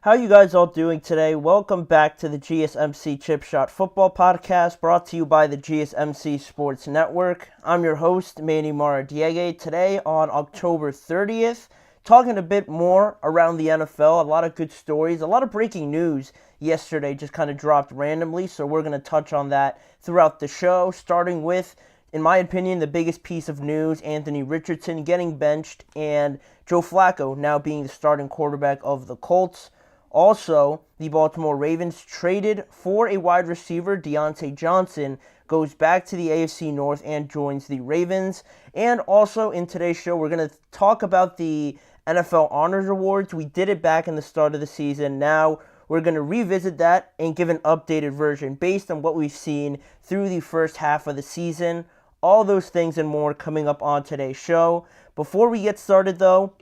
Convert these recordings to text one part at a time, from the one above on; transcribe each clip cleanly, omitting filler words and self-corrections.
How you guys all doing today? Welcome back to the GSMC Chip Shot Football Podcast, brought to you by the GSMC Sports Network. I'm your host, Manny Maradiege. Today on October 30th, talking a bit more around the NFL. A lot of good stories, a lot of breaking news yesterday just kind of dropped randomly, so we're going to touch on that throughout the show, starting with, in my opinion, the biggest piece of news: Anthony Richardson getting benched and Joe Flacco now being the starting quarterback of the Colts. Also, the Baltimore Ravens traded for a wide receiver. Diontae Johnson goes back to the AFC North and joins the Ravens. And also in today's show, we're going to talk about the NFL Honors Awards. We did it back in the start of the season. Now we're going to revisit that and give an updated version based on what we've seen through the first half of the season. All those things and more coming up on today's show. Before we get started, though,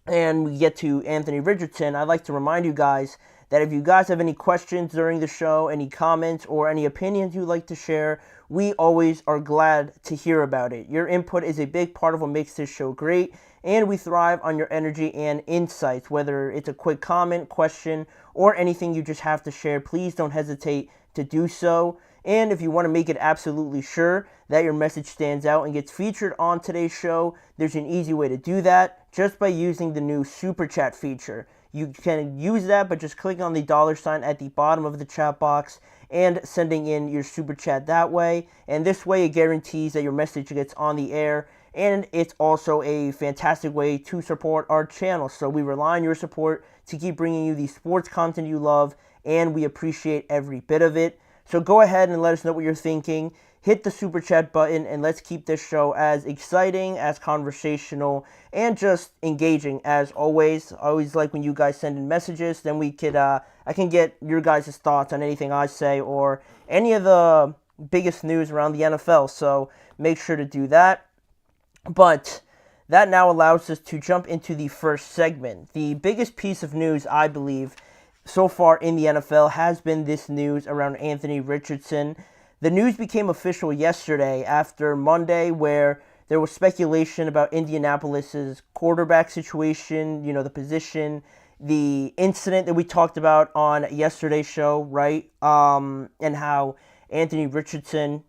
and we get to Anthony Richardson, I'd like to remind you guys that if you guys have any questions during the show, any comments, or any opinions you'd like to share, we always are glad to hear about it. Your input is a big part of what makes this show great, and we thrive on your energy and insights. Whether it's a quick comment, question, or anything you just have to share, please don't hesitate to do so. And if you want to make it absolutely sure that your message stands out and gets featured on today's show, there's an easy way to do that just by using the new Super Chat feature. You can use that by just clicking on the $ at the bottom of the chat box and sending in your Super Chat that way. And this way it guarantees that your message gets on the air, and it's also a fantastic way to support our channel. So we rely on your support to keep bringing you the sports content you love, and we appreciate every bit of it. So go ahead and let us know what you're thinking. Hit the Super Chat button, and let's keep this show as exciting, as conversational, and just engaging as always. I always like when you guys send in messages. Then I can get your guys' thoughts on anything I say or any of the biggest news around the NFL. So make sure to do that. But that now allows us to jump into the first segment. The biggest piece of news, I believe, so far in the NFL has been this news around Anthony Richardson. The news became official yesterday after Monday, where there was speculation about Indianapolis's quarterback situation, the position, the incident that we talked about on yesterday's show, right? And how Anthony Richardson,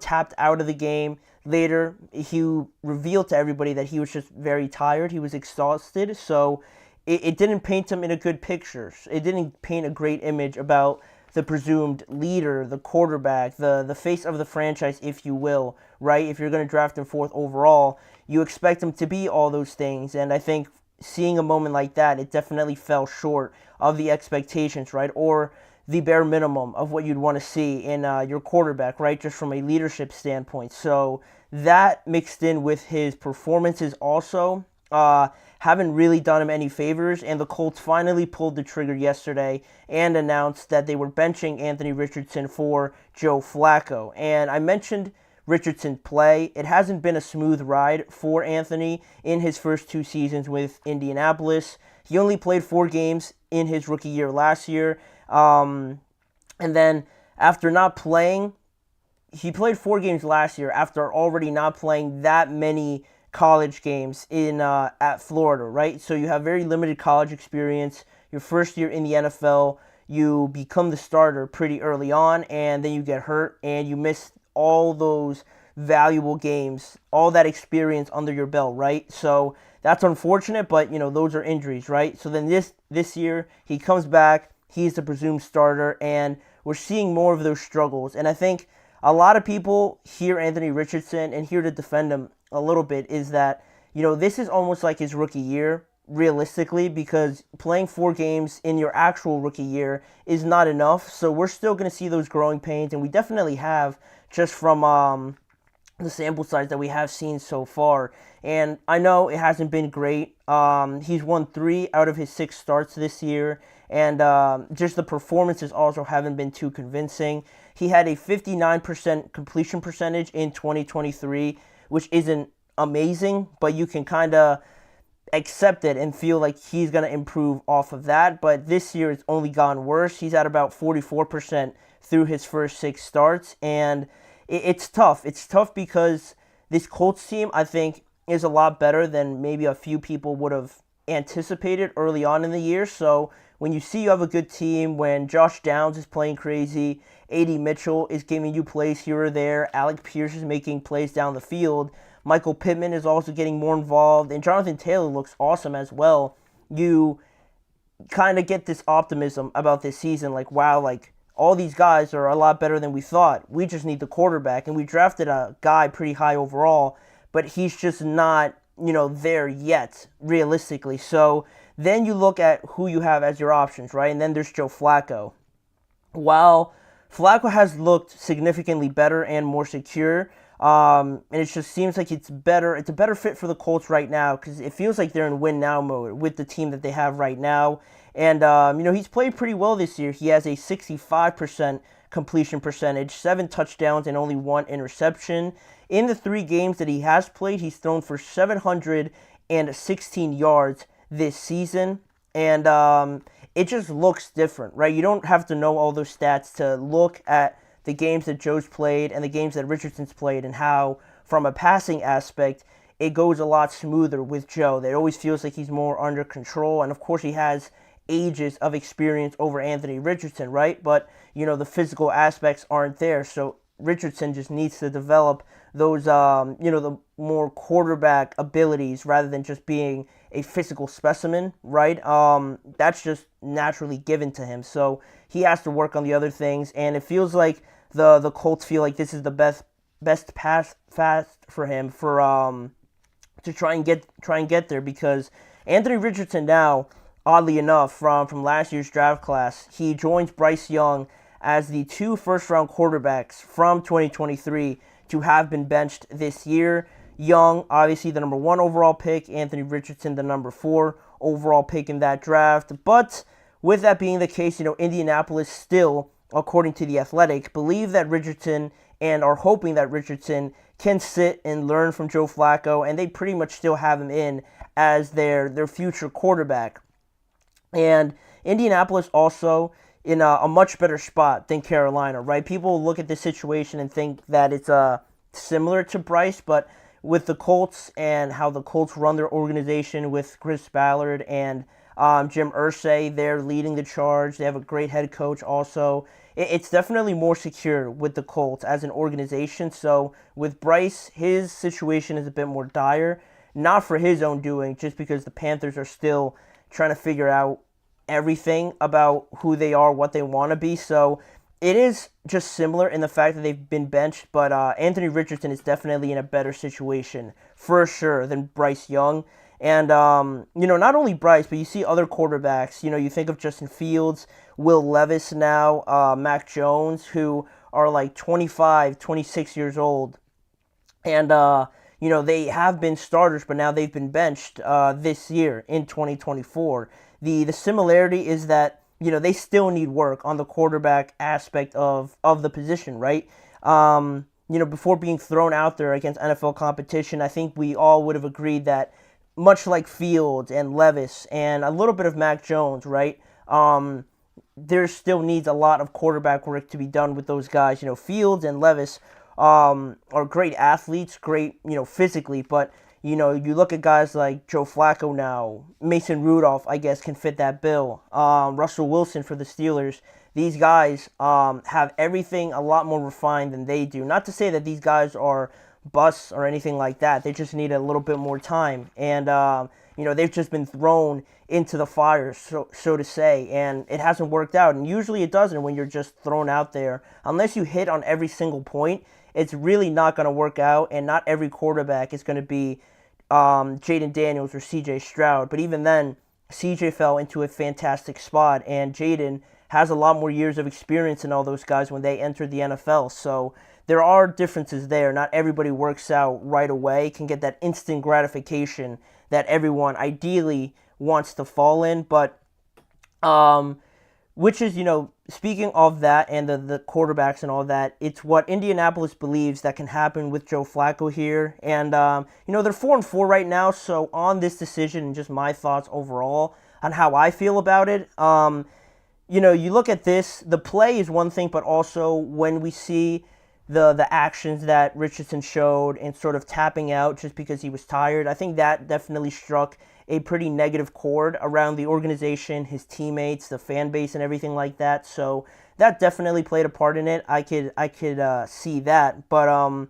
tapped out of the game. Later, he revealed to everybody that he was just very tired. He was exhausted, so it didn't paint him in a good picture. It didn't paint a great image about the presumed leader, the quarterback, the face of the franchise, if you will, right? If you're going to draft him fourth overall, you expect him to be all those things. And I think seeing a moment like that, it definitely fell short of the expectations, right? Or the bare minimum of what you'd want to see in your quarterback, right? Just from a leadership standpoint. So that mixed in with his performances also haven't really done him any favors, and the Colts finally pulled the trigger yesterday and announced that they were benching Anthony Richardson for Joe Flacco. And I mentioned Richardson's play. It hasn't been a smooth ride for Anthony in his first two seasons with Indianapolis. He only played 4 games in his rookie year last year, and then after not playing, he played 4 games last year after already not playing that many college games in at Florida, right? So you have very limited college experience. Your first year in the NFL, you become the starter pretty early on, and then you get hurt, and you miss all those valuable games, all that experience under your belt, right? So that's unfortunate, but those are injuries, right? So then this year he comes back, he's the presumed starter, and we're seeing more of those struggles. And I think a lot of people hear Anthony Richardson and here to defend him a little bit is that, this is almost like his rookie year, realistically, because playing 4 games in your actual rookie year is not enough. So we're still going to see those growing pains, and we definitely have, just from the sample size that we have seen so far. And I know it hasn't been great. He's won 3 out of his 6 starts this year, and just the performances also haven't been too convincing. He had a 59% completion percentage in 2023, which isn't amazing, but you can kind of accept it and feel like he's going to improve off of that. But this year it's only gone worse. He's at about 44% through his first 6 starts, and it's tough. It's tough because this Colts team, I think, is a lot better than maybe a few people would have anticipated early on in the year. So when you see you have a good team, when Josh Downs is playing crazy, A.D. Mitchell is giving you plays here or there, Alec Pierce is making plays down the field, Michael Pittman is also getting more involved, and Jonathan Taylor looks awesome as well. You kind of get this optimism about this season, like, wow, like, all these guys are a lot better than we thought. We just need the quarterback. And we drafted a guy pretty high overall, but he's just not, there yet, realistically. So then you look at who you have as your options, right? And then there's Joe Flacco. While Flacco has looked significantly better and more secure, and it just seems like it's a better fit for the Colts right now because it feels like they're in win-now mode with the team that they have right now. And, he's played pretty well this year. He has a 65% completion percentage, 7 touchdowns, and only 1 interception. In the 3 games that he has played, he's thrown for 716 yards this season. And it just looks different, right? You don't have to know all those stats to look at the games that Joe's played and the games that Richardson's played and how, from a passing aspect, it goes a lot smoother with Joe. It always feels like he's more under control. And, of course, he has ages of experience over Anthony Richardson, right? But, the physical aspects aren't there. So Richardson just needs to develop those, the more quarterback abilities rather than just being a physical specimen, right? That's just naturally given to him. So he has to work on the other things. And it feels like the Colts feel like this is the best pass fast for him to try and get there, because Anthony Richardson now, oddly enough, from last year's draft class, he joins Bryce Young as the 2 first-round quarterbacks from 2023 to have been benched this year. Young, obviously the number 1 overall pick, Anthony Richardson, the number 4 overall pick in that draft. But with that being the case, Indianapolis still, according to The Athletic, believe that Richardson and are hoping that Richardson can sit and learn from Joe Flacco, and they pretty much still have him in as their future quarterback. And Indianapolis also in a much better spot than Carolina, right? People look at this situation and think that it's similar to Bryce, but with the Colts and how the Colts run their organization with Chris Ballard and Jim Irsay, they're leading the charge. They have a great head coach also. It's definitely more secure with the Colts as an organization. So with Bryce, his situation is a bit more dire, not for his own doing, just because the Panthers are still trying to figure out everything about who they are, what they want to be. So it is just similar in the fact that they've been benched, but Anthony Richardson is definitely in a better situation for sure than Bryce Young. And, not only Bryce, but you see other quarterbacks. You think of Justin Fields, Will Levis now, Mac Jones, who are like 25, 26 years old. And, they have been starters, but now they've been benched this year in 2024. The similarity is that, they still need work on the quarterback aspect of the position, right? Before being thrown out there against NFL competition, I think we all would have agreed that much like Fields and Levis and a little bit of Mac Jones, right? There still needs a lot of quarterback work to be done with those guys. Fields and Levis are great athletes, great, physically, but you look at guys like Joe Flacco now, Mason Rudolph, I guess, can fit that bill. Russell Wilson for the Steelers. These guys have everything a lot more refined than they do. Not to say that these guys are busts or anything like that. They just need a little bit more time. And, they've just been thrown into the fire, so to say, and it hasn't worked out. And usually it doesn't when you're just thrown out there. Unless you hit on every single point, it's really not going to work out, and not every quarterback is going to be Jaden Daniels or CJ Stroud. But even then, CJ fell into a fantastic spot, and Jaden has a lot more years of experience than all those guys when they entered the NFL. So there are differences there. Not everybody works out right away, can get that instant gratification that everyone ideally wants to fall in. But which is, speaking of that and the quarterbacks and all that, it's what Indianapolis believes that can happen with Joe Flacco here. And, they're 4-4 right now. So on this decision and just my thoughts overall on how I feel about it, you look at this, the play is one thing, but also when we see the actions that Richardson showed and sort of tapping out just because he was tired. I think that definitely struck a pretty negative chord around the organization, his teammates, the fan base, and everything like that. So that definitely played a part in it. I could see that, but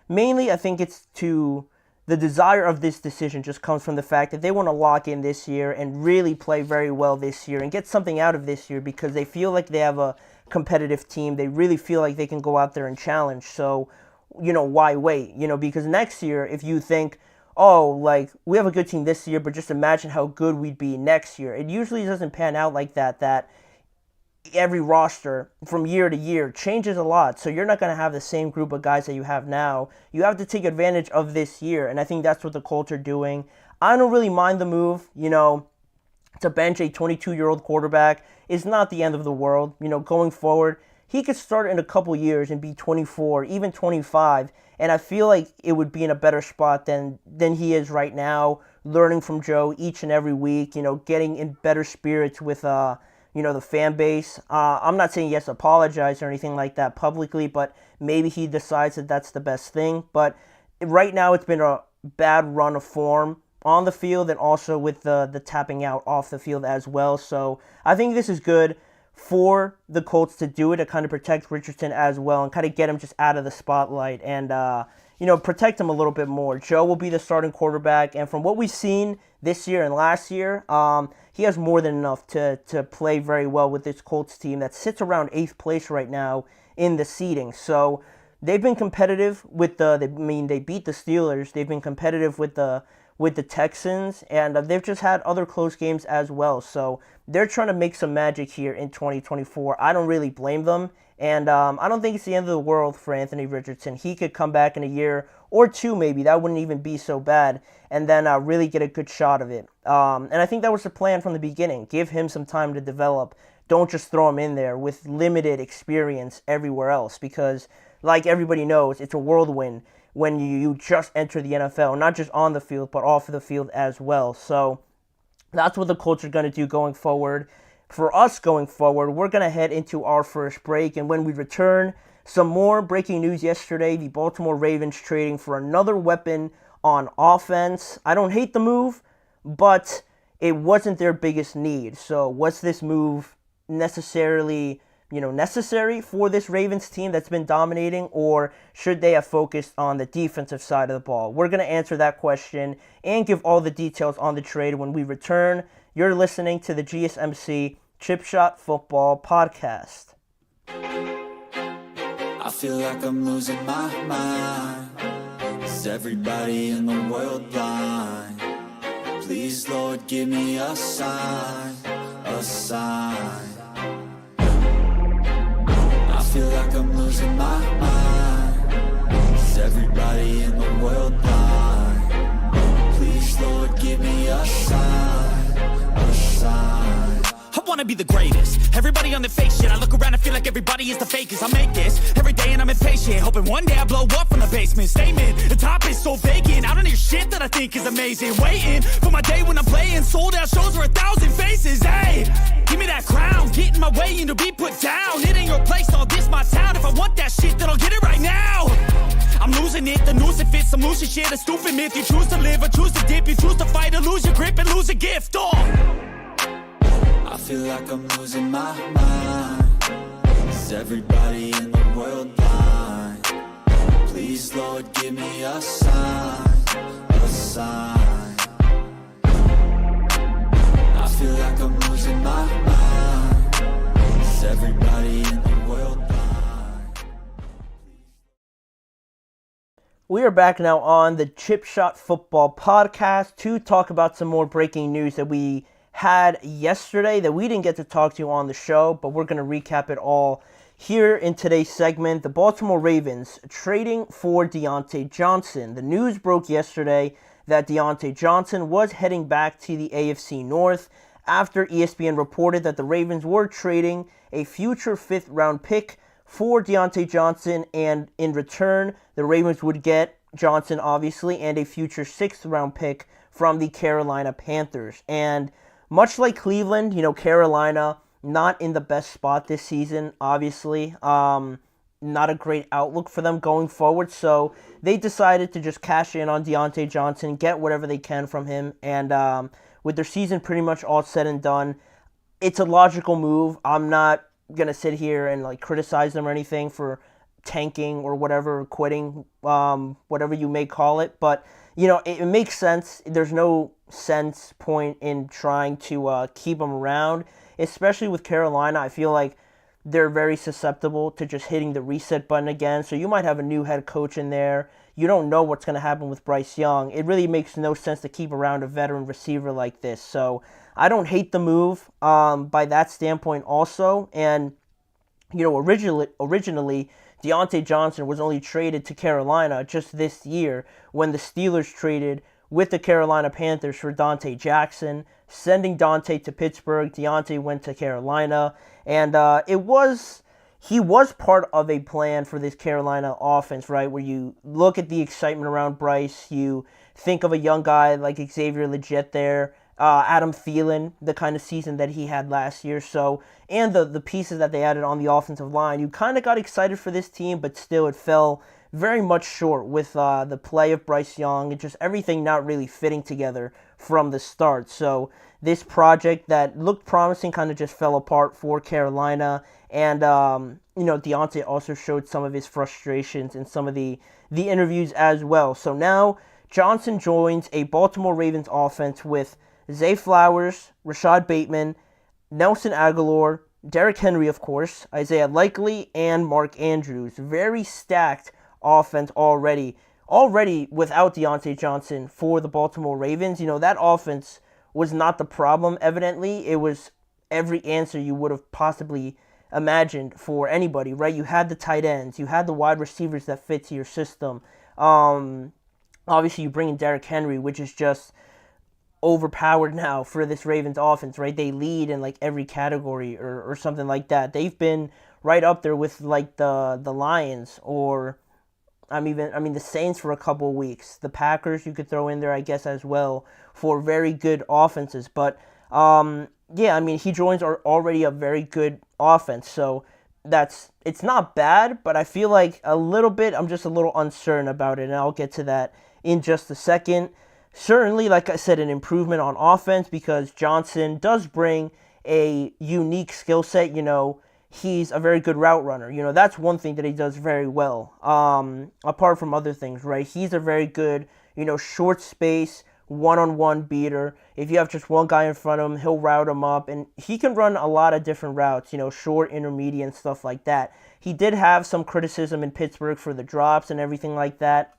mainly I think it's to the desire of this decision just comes from the fact that they want to lock in this year and really play very well this year and get something out of this year because they feel like they have a competitive team. They really feel like they can go out there and challenge. So, why wait? Because next year, if you think, oh, like, we have a good team this year, but just imagine how good we'd be next year. It usually doesn't pan out like that every roster from year to year changes a lot. So you're not going to have the same group of guys that you have now. You have to take advantage of this year, and I think that's what the Colts are doing. I don't really mind the move, to bench a 22-year-old quarterback is not the end of the world. Going forward, he could start in a couple years and be 24, even 25, and I feel like it would be in a better spot than he is right now, learning from Joe each and every week, getting in better spirits with the fan base. I'm not saying he has to apologize or anything like that publicly, but maybe he decides that that's the best thing. But right now it's been a bad run of form on the field and also with the tapping out off the field as well. So I think this is good for the Colts to do it, to kind of protect Richardson as well and kind of get him just out of the spotlight and, protect him a little bit more. Joe will be the starting quarterback, and from what we've seen this year and last year, he has more than enough to play very well with this Colts team that sits around 8th place right now in the seeding. So they've been competitive with they beat the Steelers. They've been competitive with the Texans, and they've just had other close games as well. So they're trying to make some magic here in 2024. I don't really blame them, and I don't think it's the end of the world for Anthony Richardson. He could come back in a year or two maybe. That wouldn't even be so bad, and then really get a good shot of it. And I think that was the plan from the beginning. Give him some time to develop. Don't just throw him in there with limited experience everywhere else, because like everybody knows, it's a whirlwind when you just enter the NFL, not just on the field, but off of the field as well. So that's what the Colts are going to do going forward. For us going forward, we're going to head into our first break, and when we return, some more breaking news yesterday. The Baltimore Ravens trading for another weapon on offense. I don't hate the move, but it wasn't their biggest need. So was this move necessary for this Ravens team that's been dominating, or should they have focused on the defensive side of the ball? We're going to answer that question and give all the details on the trade when we return. You're listening to the GSMC Chip Shot Football Podcast. I feel like I'm losing my mind. Is everybody in the world blind? Please, Lord, give me a sign, a sign. I feel like I'm losing my mind. Is everybody in the world blind? Please, Lord, give me a sign, a sign. I wanna be the greatest. Everybody on the fake shit. I look around and feel like everybody is the fakest. I make this every day and I'm impatient, hoping one day I blow up from the basement. Statement, the top is so vacant. I don't hear shit that I think is amazing. Waiting for my day when I'm playing sold out shows for 1,000 faces. Hey, give me that crown, get in my way and to be put down. It ain't your place, all this my town. If I want that shit, then I'll get it right now. I'm losing it, the noose it fits. I'm losing shit, a stupid myth. You choose to live or choose to dip. You choose to fight or lose your grip and lose a gift. I feel like I'm losing my mind. Is everybody in the world blind? Please, Lord, give me a sign, a sign. I feel like I'm losing my mind. Is everybody in the world blind? We are back now on the Chip Shot Football Podcast to talk about some more breaking news that we had yesterday that we didn't get to talk to on the show, but we're going to recap it all here in today's segment. The Baltimore Ravens trading for Diontae Johnson. The news broke yesterday that Diontae Johnson was heading back to the AFC North after ESPN reported that the Ravens were trading a future 5th-round pick for Diontae Johnson, and in return, the Ravens would get Johnson, obviously, and a future 6th-round pick from the Carolina Panthers. And much like Cleveland, Carolina not in the best spot this season, obviously. not a great outlook for them going forward. So they decided to just cash in on Diontae Johnson, get whatever they can from him, and with their season pretty much all said and done, it's a logical move. I'm not gonna sit here and like criticize them or anything for tanking or whatever, quitting, whatever you may call it. But it makes sense. There's no point in trying to keep them around, especially with Carolina. I feel like they're very susceptible to just hitting the reset button again. So you might have a new head coach in there. You don't know what's going to happen with Bryce Young. It really makes no sense to keep around a veteran receiver like this. So I don't hate the move by that standpoint also. And, originally Diontae Johnson was only traded to Carolina just this year when the Steelers traded with the Carolina Panthers for Diontae Jackson, sending Diontae to Pittsburgh. Diontae went to Carolina, and he was part of a plan for this Carolina offense, right, where you look at the excitement around Bryce, you think of a young guy like Xavier Legette there, Adam Thielen, the kind of season that he had last year, and the pieces that they added on the offensive line. You kind of got excited for this team, but still it fell very much short with the play of Bryce Young and just everything not really fitting together from the start. So this project that looked promising kind of just fell apart for Carolina. And, Diontae also showed some of his frustrations in some of the interviews as well. So now Johnson joins a Baltimore Ravens offense with Zay Flowers, Rashad Bateman, Nelson Aguilar, Derrick Henry, of course, Isaiah Likely, and Mark Andrews. Very stacked offense already without Diontae Johnson for the Baltimore Ravens. That offense was not the problem, evidently. It was every answer you would have possibly imagined for anybody, right? You had the tight ends. You had the wide receivers that fit to your system. Obviously, you bring in Derrick Henry, which is just overpowered now for this Ravens offense, right? They lead in like every category or something like that. They've been right up there with like the Lions or the Saints for a couple of weeks. The Packers you could throw in there, I guess, as well for very good offenses. But he joins already a very good offense. So it's not bad, but I feel like I'm just a little uncertain about it, and I'll get to that in just a second. Certainly, like I said, an improvement on offense because Johnson does bring a unique skill set. He's a very good route runner. That's one thing that he does very well. Apart from other things, right? He's a very good, short space, one-on-one beater. If you have just one guy in front of him, he'll route him up, and he can run a lot of different routes, short, intermediate, and stuff like that. He did have some criticism in Pittsburgh for the drops and everything like that.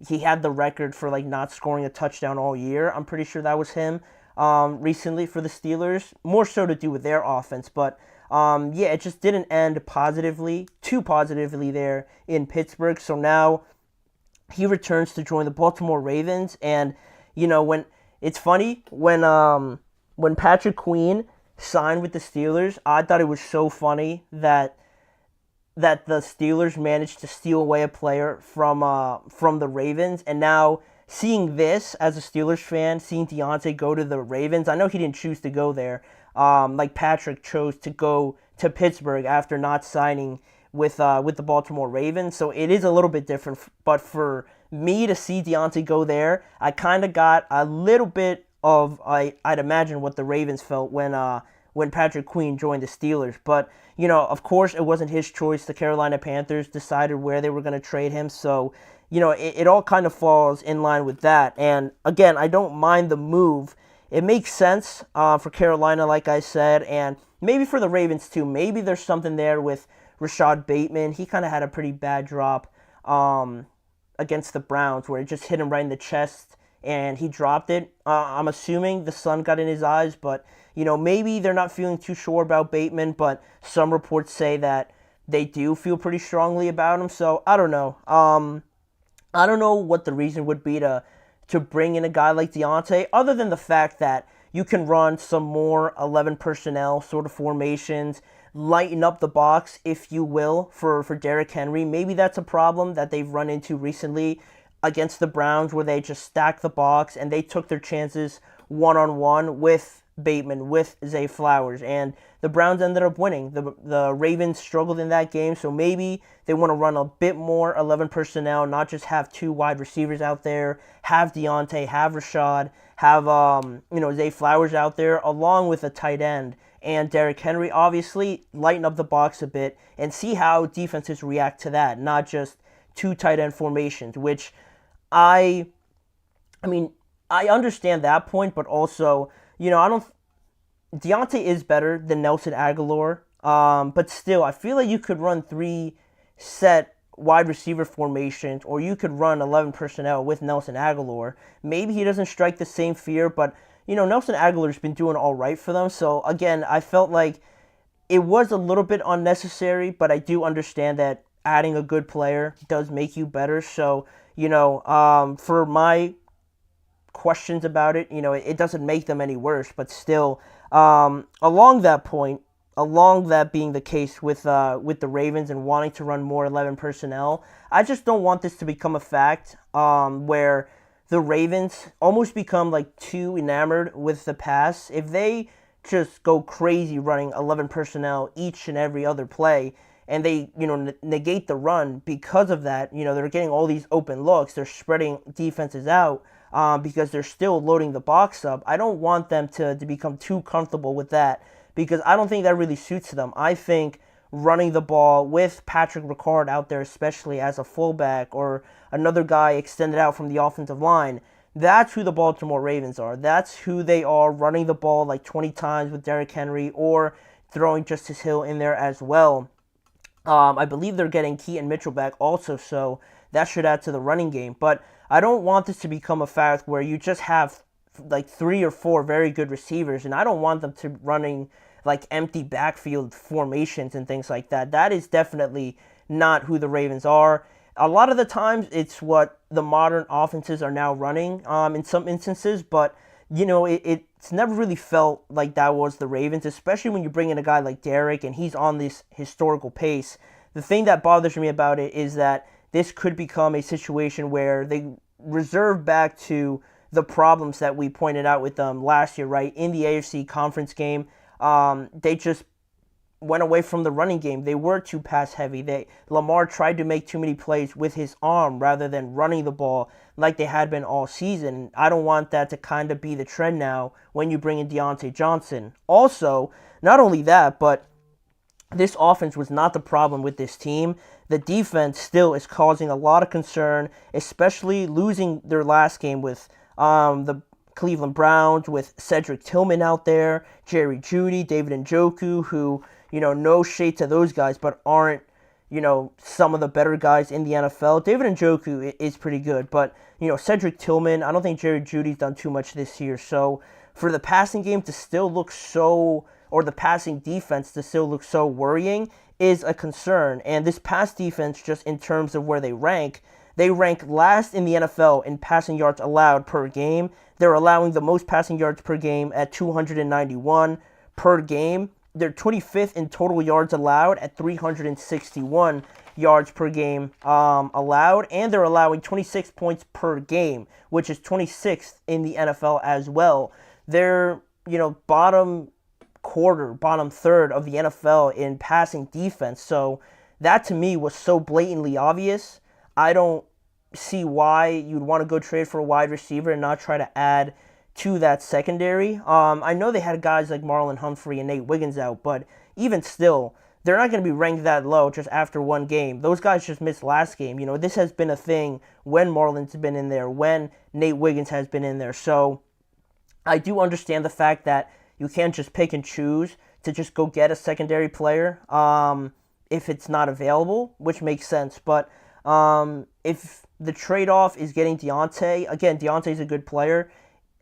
He had the record for not scoring a touchdown all year. I'm pretty sure that was him recently for the Steelers. More so to do with their offense, but it just didn't end too positively there in Pittsburgh. So now he returns to join the Baltimore Ravens, and when it's funny when Patrick Queen signed with the Steelers, I thought it was so funny that the Steelers managed to steal away a player from the Ravens, and now seeing this as a Steelers fan, seeing Diontae go to the Ravens, I know he didn't choose to go there. Like Patrick chose to go to Pittsburgh after not signing with the Baltimore Ravens, so it is a little bit different. But for me to see Diontae go there, I kind of got a little bit of I'd imagine what the Ravens felt when Patrick Queen joined the Steelers. But of course, it wasn't his choice. The Carolina Panthers decided where they were going to trade him, so it all kind of falls in line with that. And again, I don't mind the move. It makes sense for Carolina, like I said, and maybe for the Ravens too. Maybe there's something there with Rashad Bateman. He kind of had a pretty bad drop against the Browns where it just hit him right in the chest and he dropped it. I'm assuming the sun got in his eyes, but maybe they're not feeling too sure about Bateman, but some reports say that they do feel pretty strongly about him, so I don't know. I don't know what the reason would be to bring in a guy like Diontae, other than the fact that you can run some more 11 personnel sort of formations, lighten up the box, if you will, for Derrick Henry. Maybe that's a problem that they've run into recently against the Browns, where they just stacked the box and they took their chances one-on-one with Bateman, with Zay Flowers, and the Browns ended up winning. The Ravens struggled in that game, so maybe they want to run a bit more 11 personnel, not just have 2 wide receivers out there, have Diontae, have Rashad, have Zay Flowers out there, along with a tight end and Derrick Henry. Obviously, lighten up the box a bit and see how defenses react to that, not just 2 tight end formations, which I understand that point, but also, Diontae is better than Nelson Aguilar, but still, I feel like you could run 3 set wide receiver formations, or you could run 11 personnel with Nelson Aguilar. Maybe he doesn't strike the same fear, but, Nelson Aguilar's been doing all right for them. So, again, I felt like it was a little bit unnecessary, but I do understand that adding a good player does make you better. So, for my questions about it, it doesn't make them any worse, but still, along that being the case with the Ravens and wanting to run more 11 personnel, I just don't want this to become a fact where the Ravens almost become like too enamored with the pass. If they just go crazy running 11 personnel each and every other play, and they, negate the run because of that, they're getting all these open looks, they're spreading defenses out because they're still loading the box up. I don't want them to become too comfortable with that, because I don't think that really suits them. I think running the ball with Patrick Ricard out there, especially as a fullback, or another guy extended out from the offensive line, that's who the Baltimore Ravens are. That's who they are, running the ball like 20 times with Derrick Henry, or throwing Justice Hill in there as well. I believe they're getting Keaton Mitchell back also, so that should add to the running game. But I don't want this to become a fact where you just have like 3 or 4 very good receivers, and I don't want them to running like empty backfield formations and things like that. That is definitely not who the Ravens are. A lot of the times it's what the modern offenses are now running in some instances, but it's never really felt like that was the Ravens, especially when you bring in a guy like Derrick and he's on this historical pace. The thing that bothers me about it is that this could become a situation where they reserve back to the problems that we pointed out with them last year, right? In the AFC conference game, they just went away from the running game. They were too pass heavy. Lamar tried to make too many plays with his arm rather than running the ball like they had been all season. I don't want that to kind of be the trend now when you bring in Diontae Johnson. Also, not only that, but this offense was not the problem with this team. The defense still is causing a lot of concern, especially losing their last game with the Cleveland Browns, with Cedric Tillman out there, Jerry Jeudy, David Njoku, who, no shade to those guys, but aren't, some of the better guys in the NFL. David Njoku is pretty good, but, Cedric Tillman, I don't think Jerry Jeudy's done too much this year. So for the passing game to still look or the passing defense to still look so worrying is a concern. And this pass defense, just in terms of where they rank last in the NFL in passing yards allowed per game. They're allowing the most passing yards per game at 291 per game. They're 25th in total yards allowed at 361 yards per game allowed. And they're allowing 26 points per game, which is 26th in the NFL as well. They're, bottom third of the NFL in passing defense. So that to me was so blatantly obvious. I don't see why you'd want to go trade for a wide receiver and not try to add to that secondary. I know they had guys like Marlon Humphrey and Nate Wiggins out, but even still, they're not going to be ranked that low just after one game. Those guys just missed last game. This has been a thing when Marlon's been in there, when Nate Wiggins has been in there. So I do understand the fact that you can't just pick and choose to just go get a secondary player if it's not available, which makes sense. But if the trade-off is getting Diontae, again, Diontae's a good player.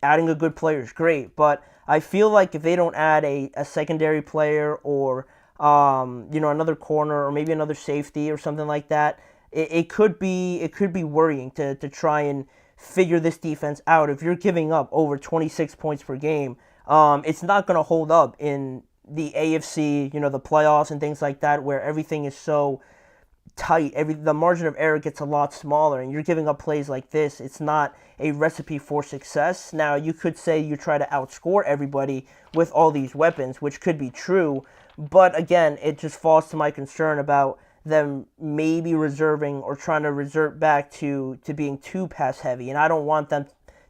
Adding a good player is great. But I feel like if they don't add a secondary player or, another corner or maybe another safety or something like that, it could be worrying to try and figure this defense out. If you're giving up over 26 points per game, it's not going to hold up in the AFC, the playoffs and things like that, where everything is so tight. The margin of error gets a lot smaller, and you're giving up plays like this. It's not a recipe for success. Now, you could say you try to outscore everybody with all these weapons, which could be true, but again, it just falls to my concern about them maybe reserving or trying to revert back to being too pass heavy, and I don't want them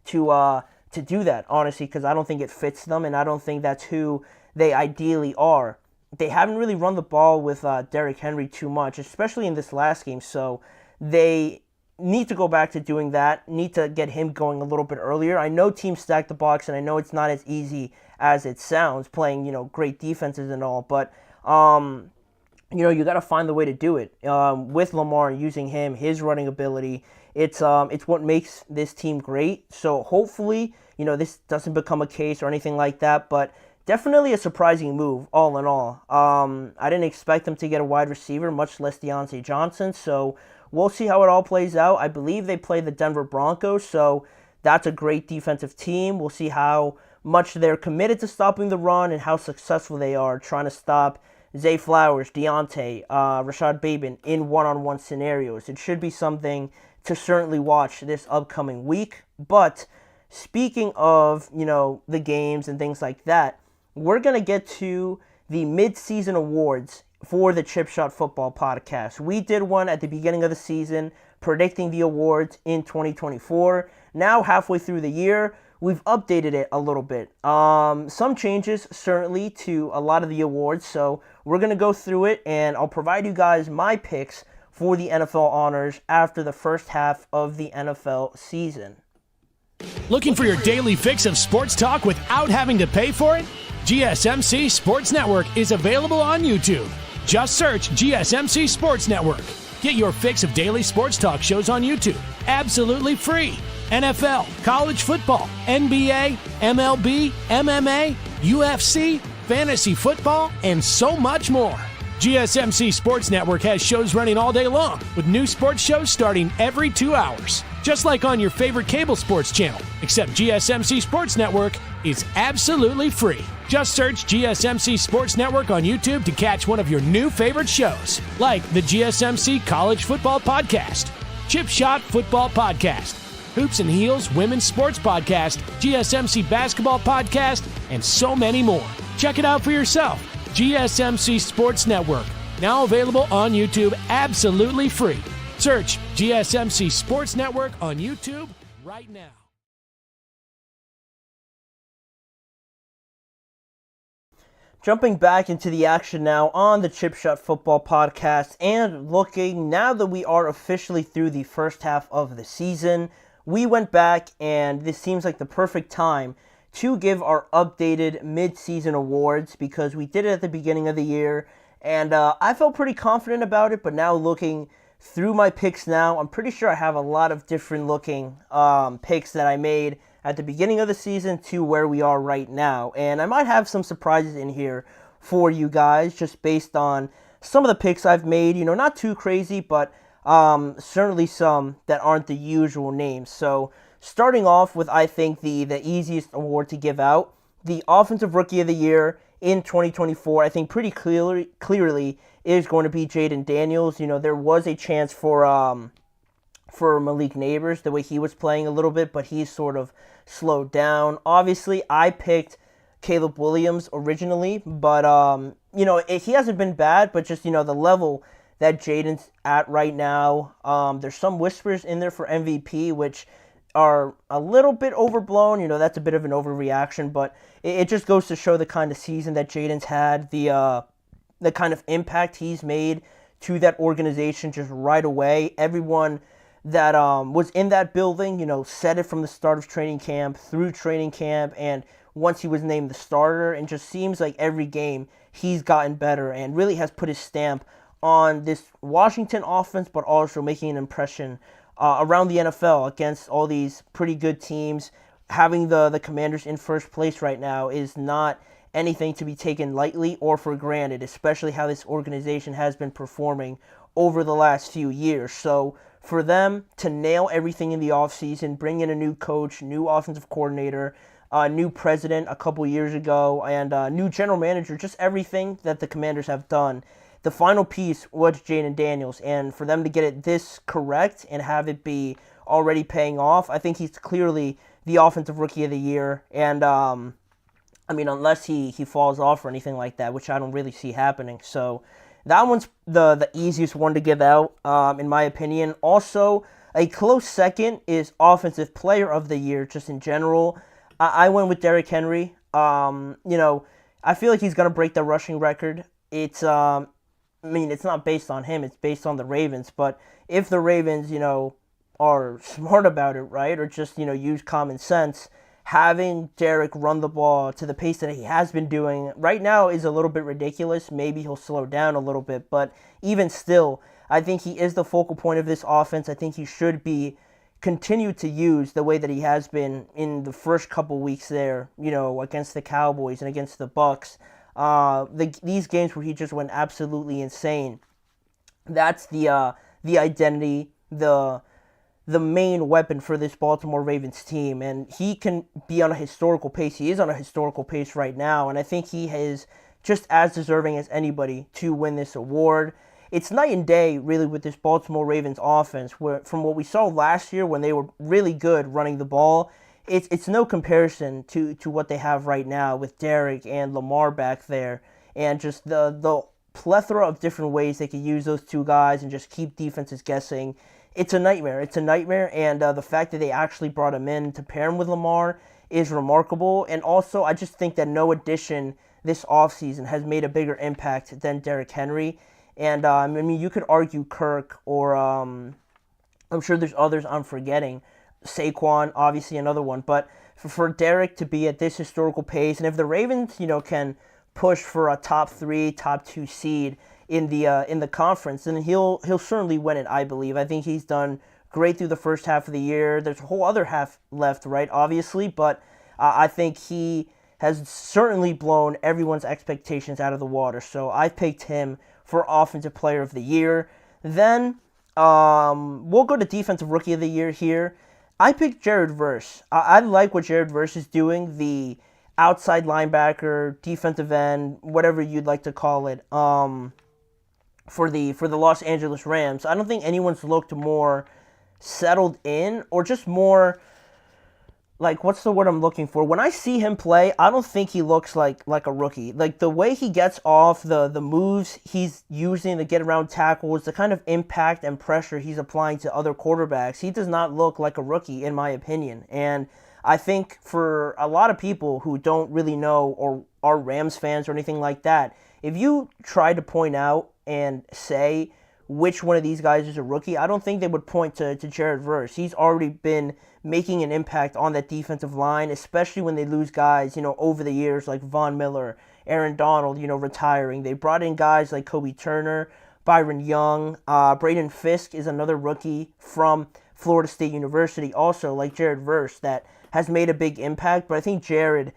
to do that, honestly, because I don't think it fits them, and I don't think that's who they ideally are. They haven't really run the ball with Derrick Henry too much, especially in this last game, so they need to go back to doing that, need to get him going a little bit earlier. I know teams stack the box, and I know it's not as easy as it sounds, playing, great defenses and all, but, you got to find the way to do it. With Lamar, using him, his running ability, it's what makes this team great. So hopefully, this doesn't become a case or anything like that, but definitely a surprising move, all in all. I didn't expect them to get a wide receiver, much less Diontae Johnson, so we'll see how it all plays out. I believe they play the Denver Broncos, so that's a great defensive team. We'll see how much they're committed to stopping the run and how successful they are trying to stop Zay Flowers, Diontae, Rashad Bateman in one-on-one scenarios. It should be something to certainly watch this upcoming week. But speaking of, the games and things like that, we're going to get to the midseason awards for the Chip Shot Football Podcast. We did one at the beginning of the season, predicting the awards in 2024. Now, halfway through the year, we've updated it a little bit. Some changes, certainly, to a lot of the awards, so we're going to go through it, and I'll provide you guys my picks for the NFL honors after the first half of the NFL season. Looking for your daily fix of sports talk without having to pay for it? GSMC Sports Network is available on YouTube. Just search GSMC Sports Network. Get your fix of daily sports talk shows on YouTube, absolutely free. NFL, college football, NBA, MLB, MMA, UFC, fantasy football, and so much more. GSMC Sports Network has shows running all day long, with new sports shows starting every 2 hours. Just like on your favorite cable sports channel, except GSMC Sports Network is absolutely free. Just search GSMC Sports Network on YouTube to catch one of your new favorite shows, like the GSMC College Football Podcast, Chip Shot Football Podcast, Hoops and Heels Women's Sports Podcast, GSMC Basketball Podcast, and so many more. Check it out for yourself. GSMC Sports Network, now available on YouTube absolutely free. Search GSMC Sports Network on YouTube right now. Jumping back into the action now on the Chip Shot Football Podcast, and looking, now that we are officially through the first half of the season, we went back, and this seems like the perfect time to give our updated mid-season awards, because we did it at the beginning of the year, and I felt pretty confident about it, but now looking through my picks now, I'm pretty sure I have a lot of different looking picks that I made at the beginning of the season to where we are right now, and I might have some surprises in here for you guys, just based on some of the picks I've made, not too crazy, but certainly some that aren't the usual names. So starting off with, I think, the easiest award to give out, the Offensive Rookie of the Year in 2024, I think pretty clearly is going to be Jayden Daniels. There was a chance for Malik Neighbors, the way he was playing a little bit, but he's sort of slowed down. Obviously, I picked Caleb Williams originally, but, he hasn't been bad, but just, the level that Jayden's at right now, there's some whispers in there for MVP, which are a little bit overblown. That's a bit of an overreaction, but it just goes to show the kind of season that Jayden's had, the kind of impact he's made to that organization just right away. Everyone that was in that building, said it from the start of training camp, through training camp, and once he was named the starter, and just seems like every game he's gotten better and really has put his stamp on this Washington offense, but also making an impression around the NFL against all these pretty good teams. Having the Commanders in first place right now is not anything to be taken lightly or for granted, especially how this organization has been performing over the last few years. So for them to nail everything in the offseason, bring in a new coach, new offensive coordinator, new president a couple years ago, and new general manager, just everything that the Commanders have done the final piece was Jaden Daniels, and for them to get it this correct and have it be already paying off, I think he's clearly the offensive rookie of the year. And unless he falls off or anything like that, which I don't really see happening. So that one's the easiest one to give out, in my opinion. Also, a close second is offensive player of the year, just in general. I went with Derrick Henry. I feel like he's going to break the rushing record. It's not based on him. It's based on the Ravens. But if the Ravens, are smart about it, right, or just, use common sense, having Derrick run the ball to the pace that he has been doing right now is a little bit ridiculous. Maybe he'll slow down a little bit, but even still, I think he is the focal point of this offense. I think he should be continued to use the way that he has been in the first couple weeks there, against the Cowboys and against the Bucks. These games where he just went absolutely insane. That's the identity, the main weapon for this Baltimore Ravens team, and he can be on a historical pace. He is on a historical pace right now, and I think he is just as deserving as anybody to win this award. It's night and day, really, with this Baltimore Ravens offense, where from what we saw last year when they were really good running the ball, it's no comparison to what they have right now with Derrick and Lamar back there, and just the plethora of different ways they could use those two guys and just keep defenses guessing. It's a nightmare. And the fact that they actually brought him in to pair him with Lamar is remarkable. And also, I just think that no addition this offseason has made a bigger impact than Derrick Henry. And, you could argue Kirk or I'm sure there's others I'm forgetting. Saquon, obviously another one. But for Derrick to be at this historical pace, and if the Ravens, can push for a top 3, top 2 seed in the conference, and he'll certainly win it, I believe. I think he's done great through the first half of the year. There's a whole other half left, right, obviously, but I think he has certainly blown everyone's expectations out of the water. So I picked him for Offensive Player of the Year. Then we'll go to Defensive Rookie of the Year here. I picked Jared Verse. I like what Jared Verse is doing, the outside linebacker, defensive end, whatever you'd like to call it, for the Los Angeles Rams. I don't think anyone's looked more settled in, or just more, like, what's the word I'm looking for? When I see him play, I don't think he looks like a rookie. Like, the way he gets off, the moves he's using to get around tackles, the kind of impact and pressure he's applying to other quarterbacks, he does not look like a rookie, in my opinion. And I think for a lot of people who don't really know or are Rams fans or anything like that, if you try to point out and say which one of these guys is a rookie, I don't think they would point to Jared Verse. He's already been making an impact on that defensive line, especially when they lose guys, over the years like Von Miller, Aaron Donald, retiring. They brought in guys like Kobe Turner, Byron Young, Braden Fisk is another rookie from Florida State University, also like Jared Verse, that has made a big impact. But I think Jared,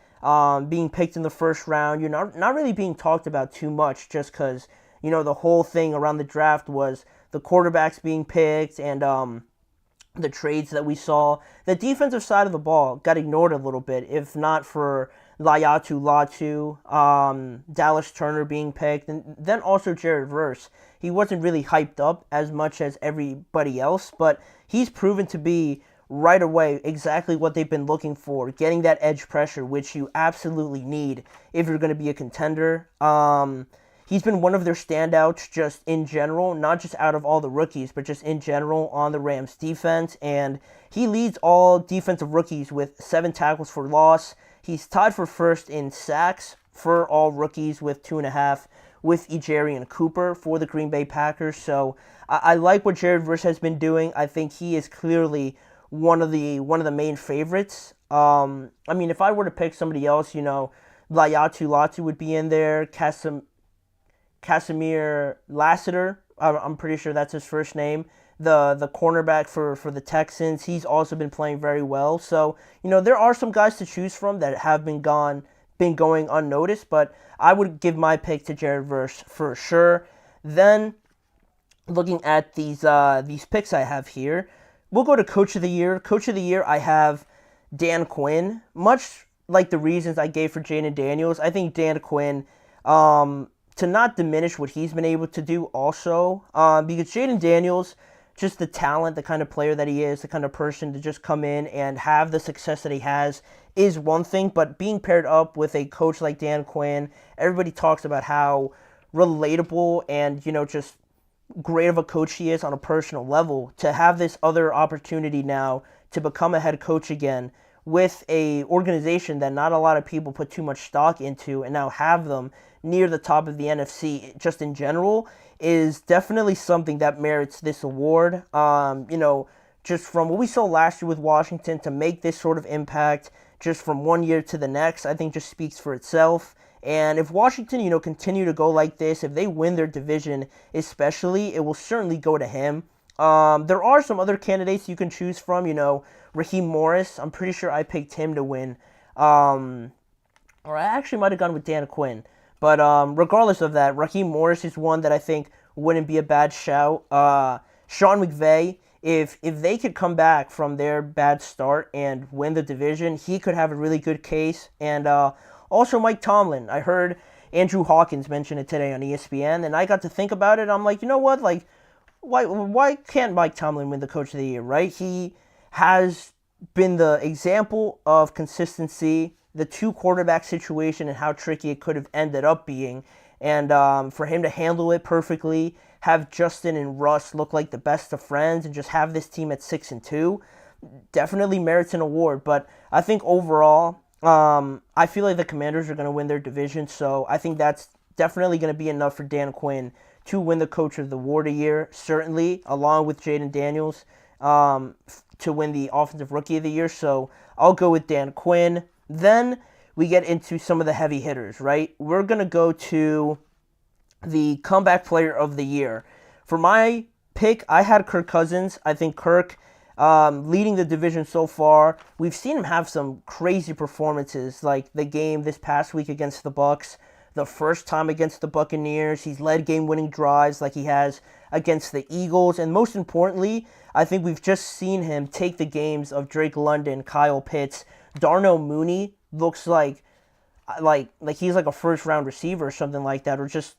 being picked in the first round, you're not really being talked about too much, just because the whole thing around the draft was the quarterbacks being picked and the trades that we saw. The defensive side of the ball got ignored a little bit, if not for Laiatu Latu, Dallas Turner being picked, and then also Jared Verse. He wasn't really hyped up as much as everybody else, but he's proven to be right away exactly what they've been looking for, getting that edge pressure, which you absolutely need if you're going to be a contender. He's been one of their standouts just in general, not just out of all the rookies, but just in general on the Rams defense. And he leads all defensive rookies with 7 tackles for loss. He's tied for first in sacks for all rookies with 2.5 with Ejarian Cooper for the Green Bay Packers. So I like what Jared Verse has been doing. I think he is clearly one of the main favorites. If I were to pick somebody else, Laiatu Latu would be in there. Casimir Lassiter, I'm pretty sure that's his first name, the cornerback for the Texans. He's also been playing very well. So, there are some guys to choose from that have been going unnoticed, but I would give my pick to Jared Verse for sure. Then, looking at these picks I have here, we'll go to Coach of the Year. Coach of the Year, I have Dan Quinn. Much like the reasons I gave for Jaden Daniels, I think Dan Quinn, to not diminish what he's been able to do also, because Jaden Daniels, just the talent, the kind of player that he is, the kind of person to just come in and have the success that he has is one thing, but being paired up with a coach like Dan Quinn, everybody talks about how relatable and, just great of a coach he is on a personal level. To have this other opportunity now to become a head coach again with a organization that not a lot of people put too much stock into, and now have them near the top of the NFC just in general, is definitely something that merits this award. Just from what we saw last year with Washington, to make this sort of impact just from one year to the next, I think just speaks for itself. And if Washington, continue to go like this, if they win their division especially, it will certainly go to him. There are some other candidates you can choose from, Raheem Morris. I'm pretty sure I picked him to win. Or I actually might have gone with Dan Quinn. But regardless of that, Raheem Morris is one that I think wouldn't be a bad shout. Sean McVay, if they could come back from their bad start and win the division, he could have a really good case. And also Mike Tomlin. I heard Andrew Hawkins mention it today on ESPN, and I got to think about it. I'm like, you know what? Like, why can't Mike Tomlin win the Coach of the Year, right? He has been the example of consistency, the two quarterback situation and how tricky it could have ended up being. And for him to handle it perfectly, have Justin and Russ look like the best of friends, and just have this team at 6-2, definitely merits an award. But I think overall, I feel like the Commanders are going to win their division, so I think that's definitely going to be enough for Dan Quinn to win the Coach of the Award a year, certainly, along with Jaden Daniels, to win the Offensive Rookie of the Year. So I'll go with Dan Quinn. Then we get into some of the heavy hitters, right? We're going to go to the Comeback Player of the Year. For my pick, I had Kirk Cousins. I think Kirk, leading the division so far, we've seen him have some crazy performances, like the game this past week against the Bucs, the first time against the Buccaneers. He's led game-winning drives like he has against the Eagles, and most importantly, I think we've just seen him take the games of Drake London, Kyle Pitts. Darnell Mooney looks like he's like a first-round receiver or something like that, or just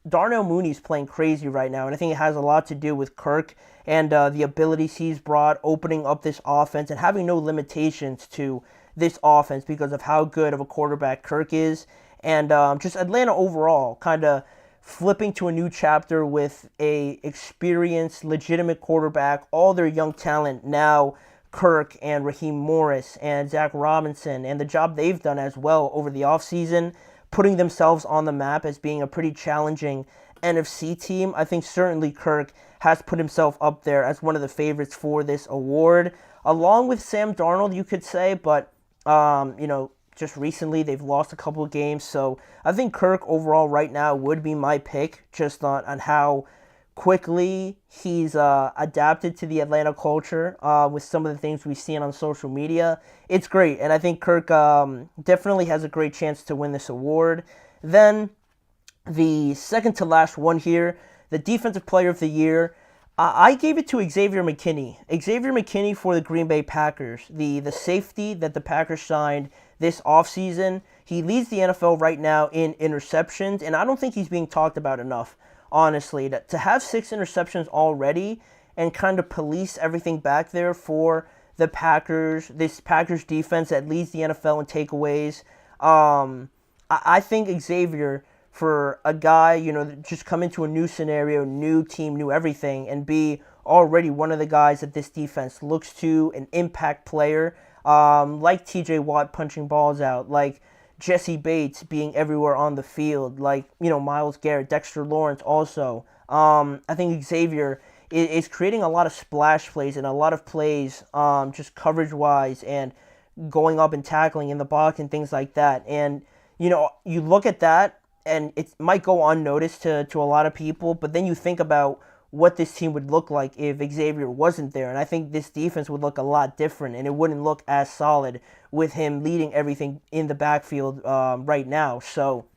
Darnell Mooney's playing crazy right now, and I think it has a lot to do with Kirk and the abilities he's brought, opening up this offense and having no limitations to this offense because of how good of a quarterback Kirk is. And just Atlanta overall kind of flipping to a new chapter with a experienced, legitimate quarterback, all their young talent now, Kirk and Raheem Morris and Zach Robinson, and the job they've done as well over the offseason, putting themselves on the map as being a pretty challenging NFC team. I think certainly Kirk has put himself up there as one of the favorites for this award, along with Sam Darnold, you could say, but, just recently they've lost a couple of games, so I think Kirk overall right now would be my pick, just on how quickly he's adapted to the Atlanta culture with some of the things we've seen on social media. It's great, and I think Kirk definitely has a great chance to win this award. Then the second to last one here, the Defensive Player of the Year, I gave it to Xavier McKinney. Xavier McKinney for the Green Bay Packers, the safety that the Packers signed this offseason. He leads the NFL right now in interceptions, and I don't think he's being talked about enough, honestly. To have 6 interceptions already and kind of police everything back there for the Packers, this Packers defense that leads the NFL in takeaways. I think Xavier, for a guy, just come into a new scenario, new team, new everything, and be already one of the guys that this defense looks to, an impact player, like TJ Watt punching balls out, like Jesse Bates being everywhere on the field, like, Myles Garrett, Dexter Lawrence also. I think Xavier is creating a lot of splash plays and a lot of plays just coverage-wise and going up and tackling in the box and things like that. And, you look at that, and it might go unnoticed to a lot of people, but then you think about what this team would look like if Xavier wasn't there, and I think this defense would look a lot different, and it wouldn't look as solid with him leading everything in the backfield right now. So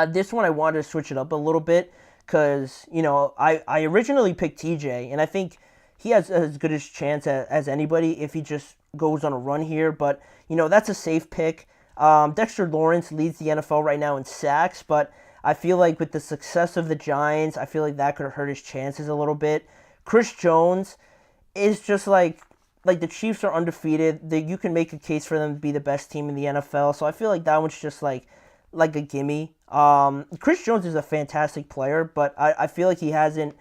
this one I wanted to switch it up a little bit because, I originally picked TJ, and I think he has as good a chance as anybody if he just goes on a run here, but, that's a safe pick. Dexter Lawrence leads the NFL right now in sacks, but I feel like with the success of the Giants, I feel like that could hurt his chances a little bit. Chris Jones is just like the Chiefs are undefeated. You can make a case for them to be the best team in the NFL. So I feel like that one's just like a gimme. Chris Jones is a fantastic player, but I feel like he hasn't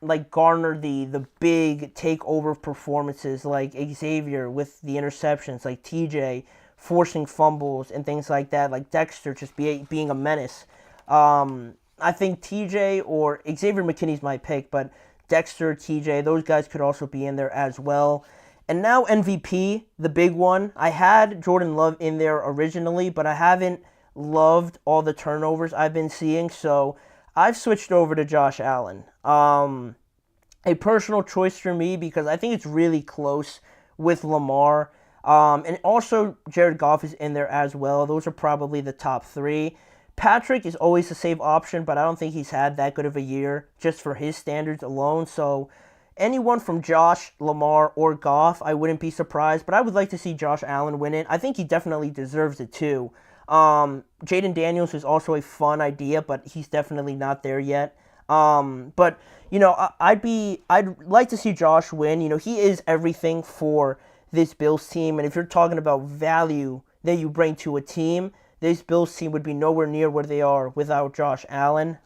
like garnered the big takeover performances like Xavier with the interceptions, like TJ forcing fumbles and things like that, like Dexter just being a menace. I think TJ or Xavier McKinney's my pick, but Dexter, TJ, those guys could also be in there as well. And now MVP, the big one. I had Jordan Love in there originally, but I haven't loved all the turnovers I've been seeing, so I've switched over to Josh Allen. A personal choice for me because I think it's really close with Lamar. And also Jared Goff is in there as well. Those are probably the top three. Patrick is always a safe option, but I don't think he's had that good of a year just for his standards alone. So anyone from Josh, Lamar, or Goff, I wouldn't be surprised. But I would like to see Josh Allen win it. I think he definitely deserves it too. Jaden Daniels is also a fun idea, but he's definitely not there yet. But you know, I'd like to see Josh win. You know, he is everything for this Bills team, and if you're talking about value that you bring to a team, this Bills team would be nowhere near where they are without Josh Allen.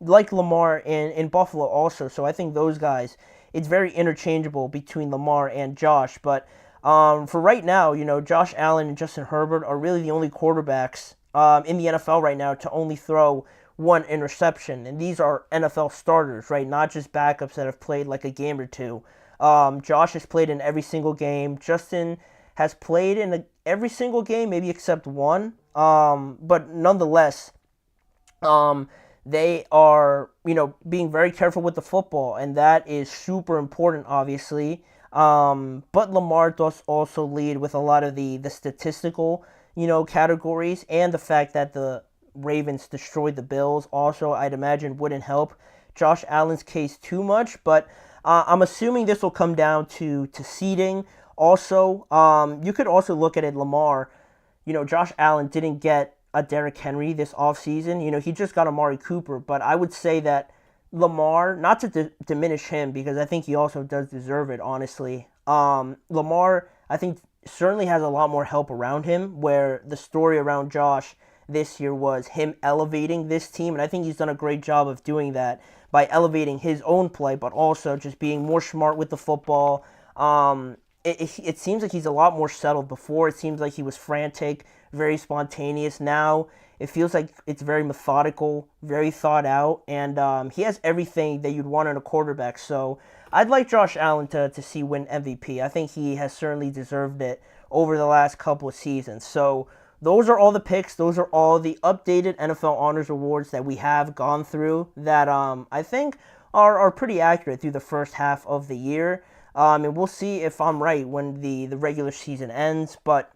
Like Lamar in Buffalo also. So I think those guys, it's very interchangeable between Lamar and Josh. But for right now, you know, Josh Allen and Justin Herbert are really the only quarterbacks in the NFL right now to only throw one interception. And these are NFL starters, right? Not just backups that have played like a game or two. Josh has played in every single game. Justin has played in every single game, maybe except one. But nonetheless, they are, you know, being very careful with the football, and that is super important, obviously. But Lamar does also lead with a lot of the statistical, you know, categories, and the fact that the Ravens destroyed the Bills also, I'd imagine, wouldn't help Josh Allen's case too much. But I'm assuming this will come down to seeding. Also, you could also look at it, Lamar. You know, Josh Allen didn't get a Derrick Henry this offseason. You know, he just got Amari Cooper. But I would say that Lamar, not to diminish him, because I think he also does deserve it, honestly. Lamar, I think, certainly has a lot more help around him, where the story around Josh this year was him elevating this team. And I think he's done a great job of doing that by elevating his own play, but also just being more smart with the football. It seems like he's a lot more settled. Before, it seems like he was frantic, very spontaneous. Now, it feels like it's very methodical, very thought out, and he has everything that you'd want in a quarterback. So I'd like Josh Allen to see win MVP. I think he has certainly deserved it over the last couple of seasons. So those are all the picks. Those are all the updated NFL Honors Awards that we have gone through that I think are pretty accurate through the first half of the year. And we'll see if I'm right when the regular season ends. But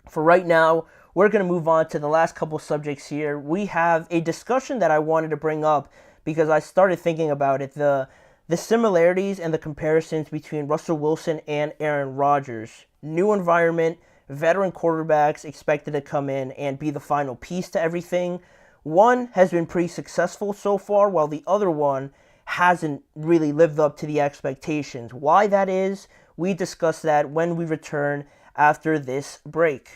for right now, we're going to move on to the last couple subjects here. We have a discussion that I wanted to bring up because I started thinking about it. The similarities and the comparisons between Russell Wilson and Aaron Rodgers. New environment, veteran quarterbacks expected to come in and be the final piece to everything. One has been pretty successful so far, while the other one hasn't really lived up to the expectations. Why that is, we discuss that when we return after this break.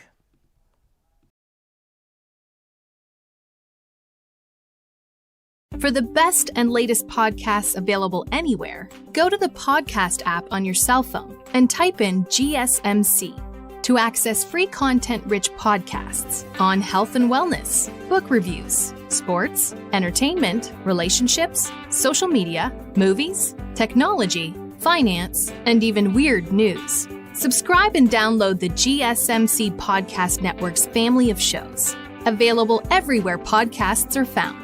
For the best and latest podcasts available anywhere, go to the podcast app on your cell phone and type in GSMC to access free content-rich podcasts on health and wellness, book reviews, sports, entertainment, relationships, social media, movies, technology, finance, and even weird news. Subscribe and download the GSMC Podcast Network's family of shows, available everywhere podcasts are found.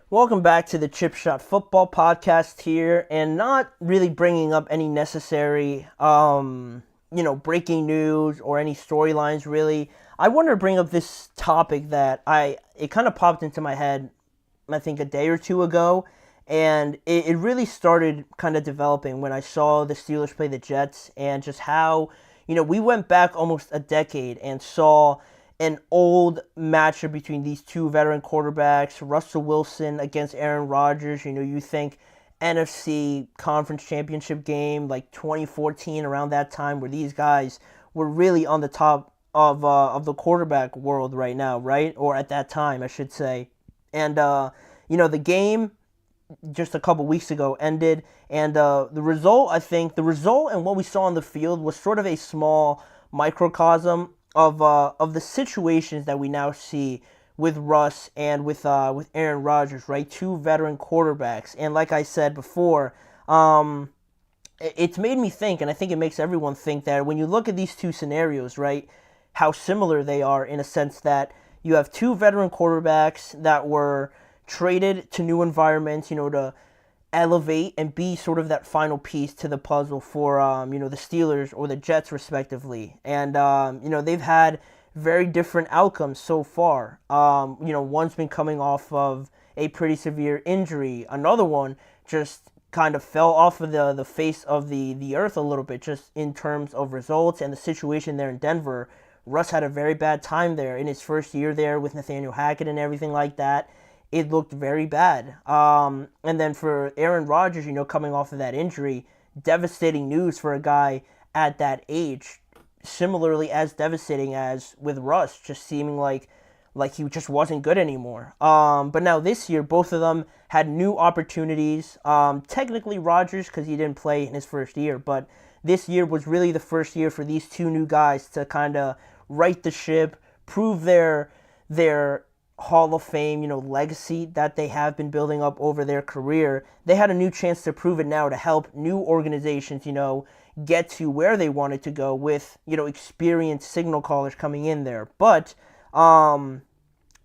Welcome back to the Chip Shot Football Podcast here, and not really bringing up any necessary, breaking news or any storylines, really. I wanted to bring up this topic that it kind of popped into my head, I think, a day or two ago, And it really started kind of developing when I saw the Steelers play the Jets, and just how, we went back almost a decade and saw an old matchup between these two veteran quarterbacks, Russell Wilson against Aaron Rodgers. You think NFC Conference Championship game, like 2014, around that time, where these guys were really on the top of the quarterback world right now, right? Or at that time, I should say. And, the game just a couple weeks ago ended, and the result and what we saw on the field was sort of a small microcosm of the situations that we now see with Russ and with Aaron Rodgers, right? Two veteran quarterbacks. And like I said before, it's made me think, and I think it makes everyone think, that when you look at these two scenarios, right, how similar they are, in a sense that you have two veteran quarterbacks that were traded to new environments, to elevate and be sort of that final piece to the puzzle for, the Steelers or the Jets, respectively. And, they've had very different outcomes so far. One's been coming off of a pretty severe injury. Another one just kind of fell off of the face of the earth a little bit, just in terms of results and the situation there in Denver. Russ had a very bad time there in his first year there with Nathaniel Hackett and everything like that. It looked very bad. And then for Aaron Rodgers, coming off of that injury, devastating news for a guy at that age. Similarly as devastating as with Russ, just seeming like he just wasn't good anymore. But now this year, both of them had new opportunities. Technically Rodgers, because he didn't play in his first year, but this year was really the first year for these two new guys to kind of right the ship, prove their Hall of Fame, legacy that they have been building up over their career. They had a new chance to prove it now, to help new organizations, get to where they wanted to go with, experienced signal callers coming in there. But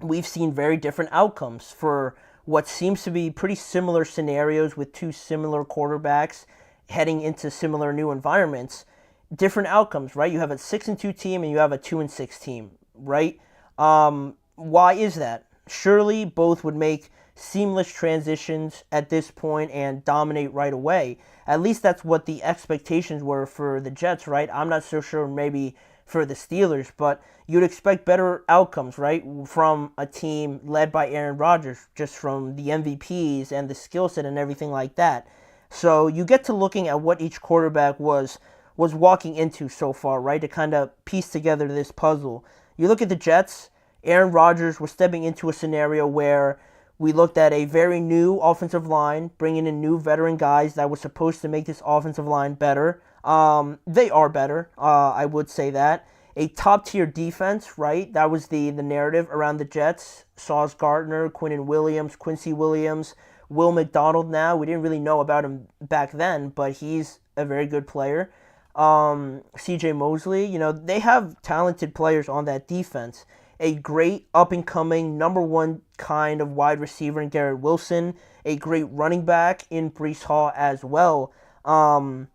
we've seen very different outcomes for what seems to be pretty similar scenarios with two similar quarterbacks heading into similar new environments. Different outcomes, right? You have a 6-2 team and you have a 2-6 team, right? Why is that? Surely both would make seamless transitions at this point and dominate right away. At least that's what the expectations were for the Jets, right? I'm not so sure maybe for the Steelers, but you'd expect better outcomes, right, from a team led by Aaron Rodgers, just from the MVPs and the skill set and everything like that. So you get to looking at what each quarterback was walking into so far, right, to kind of piece together this puzzle. You look at the Jets. Aaron Rodgers was stepping into a scenario where we looked at a very new offensive line, bringing in new veteran guys that were supposed to make this offensive line better. They are better, I would say that. A top-tier defense, right? That was the narrative around the Jets. Sauce Gardner, Quincy Williams, Will McDonald now. We didn't really know about him back then, but he's a very good player. C.J. Mosley, they have talented players on that defense. A great up-and-coming number one kind of wide receiver in Garrett Wilson. A great running back in Breece Hall as well. And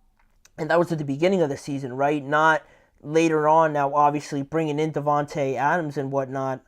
that was at the beginning of the season, right? Not later on now, obviously, bringing in Devontae Adams and whatnot.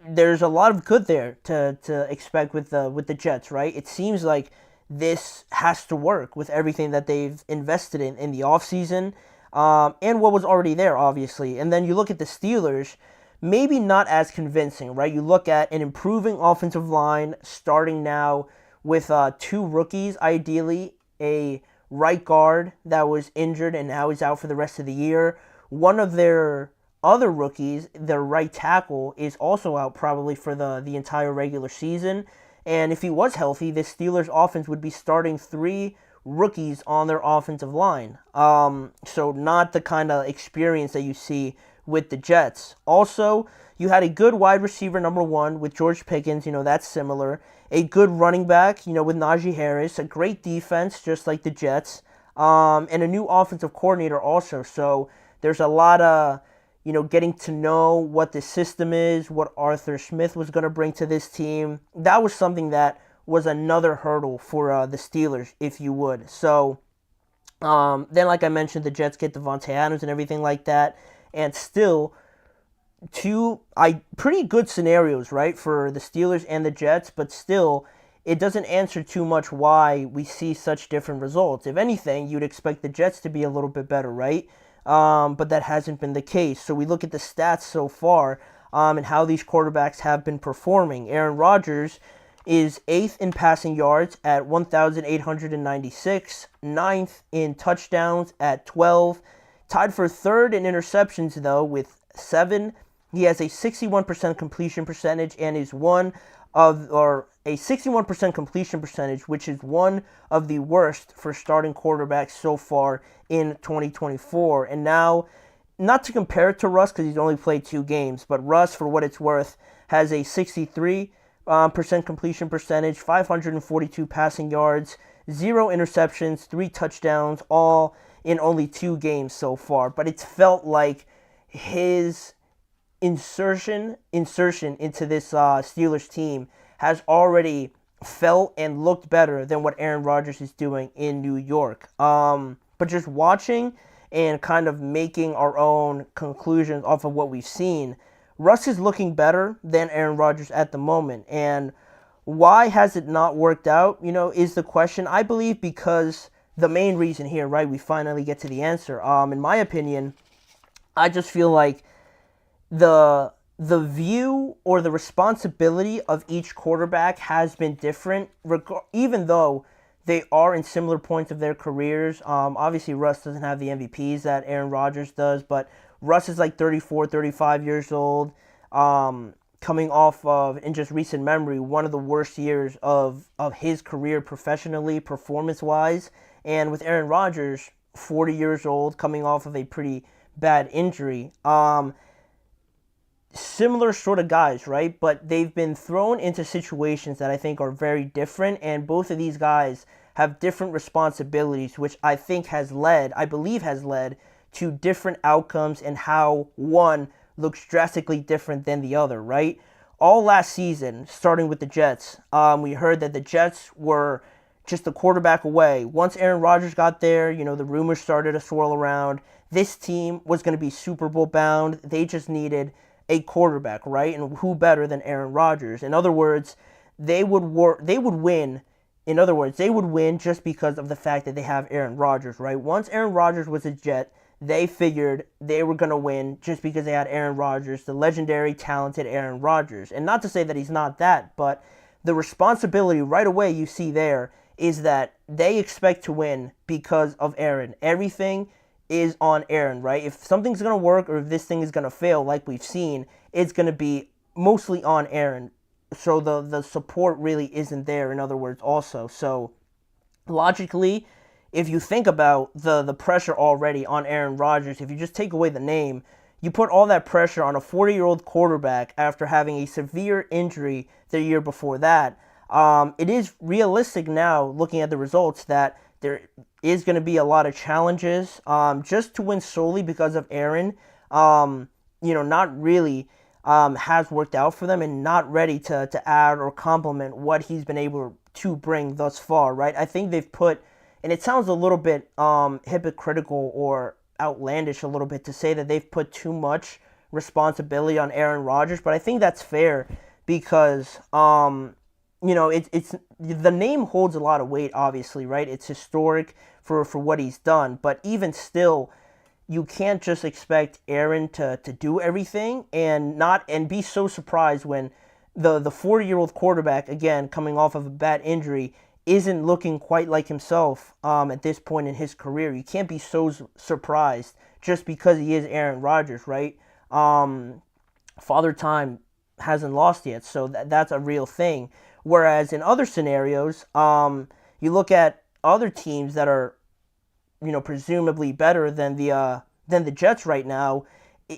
There's a lot of good there to expect with the Jets, right? It seems like this has to work with everything that they've invested in the offseason. And what was already there, obviously. And then you look at the Steelers, maybe not as convincing, right? You look at an improving offensive line starting now with two rookies, ideally, a right guard that was injured and now is out for the rest of the year. One of their other rookies, their right tackle, is also out probably for the entire regular season. And if he was healthy, the Steelers offense would be starting three rookies on their offensive line. So not the kind of experience that you see with the Jets. Also, you had a good wide receiver number one with George Pickens, that's similar. A good running back, with Najee Harris. A great defense, just like the Jets. And a new offensive coordinator also. So there's a lot of, getting to know what the system is, what Arthur Smith was going to bring to this team. That was something that was another hurdle for the Steelers, if you would. So then, like I mentioned, the Jets get Devontae Adams and everything like that. And still, two pretty good scenarios, right, for the Steelers and the Jets. But still, it doesn't answer too much why we see such different results. If anything, you'd expect the Jets to be a little bit better, right? But that hasn't been the case. So we look at the stats so far and how these quarterbacks have been performing. Aaron Rodgers is 8th in passing yards at 1,896, 9th in touchdowns at 12, tied for 3rd in interceptions, though, with 7. He has a 61% completion percentage and is a 61% completion percentage, which is one of the worst for starting quarterbacks so far in 2024. And now, not to compare it to Russ because he's only played 2 games, but Russ, for what it's worth, has a 63% completion percentage, 542 passing yards, 0 interceptions, 3 touchdowns, all in only 2 games so far. But it's felt like his insertion into this Steelers team has already felt and looked better than what Aaron Rodgers is doing in New York. But just watching and kind of making our own conclusions off of what we've seen, Russ is looking better than Aaron Rodgers at the moment. And why has it not worked out, is the question. I believe because the main reason here, right, we finally get to the answer. In my opinion, I just feel like the view or the responsibility of each quarterback has been different, even though they are in similar points of their careers. Obviously, Russ doesn't have the MVPs that Aaron Rodgers does, but Russ is like 34, 35 years old, coming off of, in just recent memory, one of the worst years of his career professionally, performance-wise. And with Aaron Rodgers, 40 years old, coming off of a pretty bad injury. Similar sort of guys, right? But they've been thrown into situations that I think are very different, and both of these guys have different responsibilities, which I believe has led to different outcomes and how one looks drastically different than the other, right? All last season, starting with the Jets, we heard that the Jets were just a quarterback away. Once Aaron Rodgers got there, the rumors started to swirl around. This team was going to be Super Bowl bound. They just needed a quarterback, right? And who better than Aaron Rodgers? In other words, they would win. In other words, they would win just because of the fact that they have Aaron Rodgers, right? Once Aaron Rodgers was a Jet, they figured they were going to win just because they had Aaron Rodgers, the legendary, talented Aaron Rodgers. And not to say that he's not that, but the responsibility right away you see there is that they expect to win because of Aaron. Everything is on Aaron, right? If something's going to work or if this thing is going to fail, like we've seen, it's going to be mostly on Aaron. So the support really isn't there, in other words, also. So logically, if you think about the pressure already on Aaron Rodgers, if you just take away the name, you put all that pressure on a 40-year-old quarterback after having a severe injury the year before that. It is realistic now, looking at the results, that there is going to be a lot of challenges. Just to win solely because of Aaron, not really has worked out for them, and not ready to add or complement what he's been able to bring thus far, right? I think they've put, and it sounds a little bit hypocritical or outlandish a little bit to say that they've put too much responsibility on Aaron Rodgers, but I think that's fair because it's the name holds a lot of weight, obviously, right? It's historic for what he's done, but even still, you can't just expect Aaron to do everything and be so surprised when the 40-year-old quarterback, again, coming off of a bad injury, isn't looking quite like himself at this point in his career. You can't be so surprised just because he is Aaron Rodgers, right? Father Time hasn't lost yet, so that's a real thing. Whereas in other scenarios, you look at other teams that are, presumably better than the Jets right now,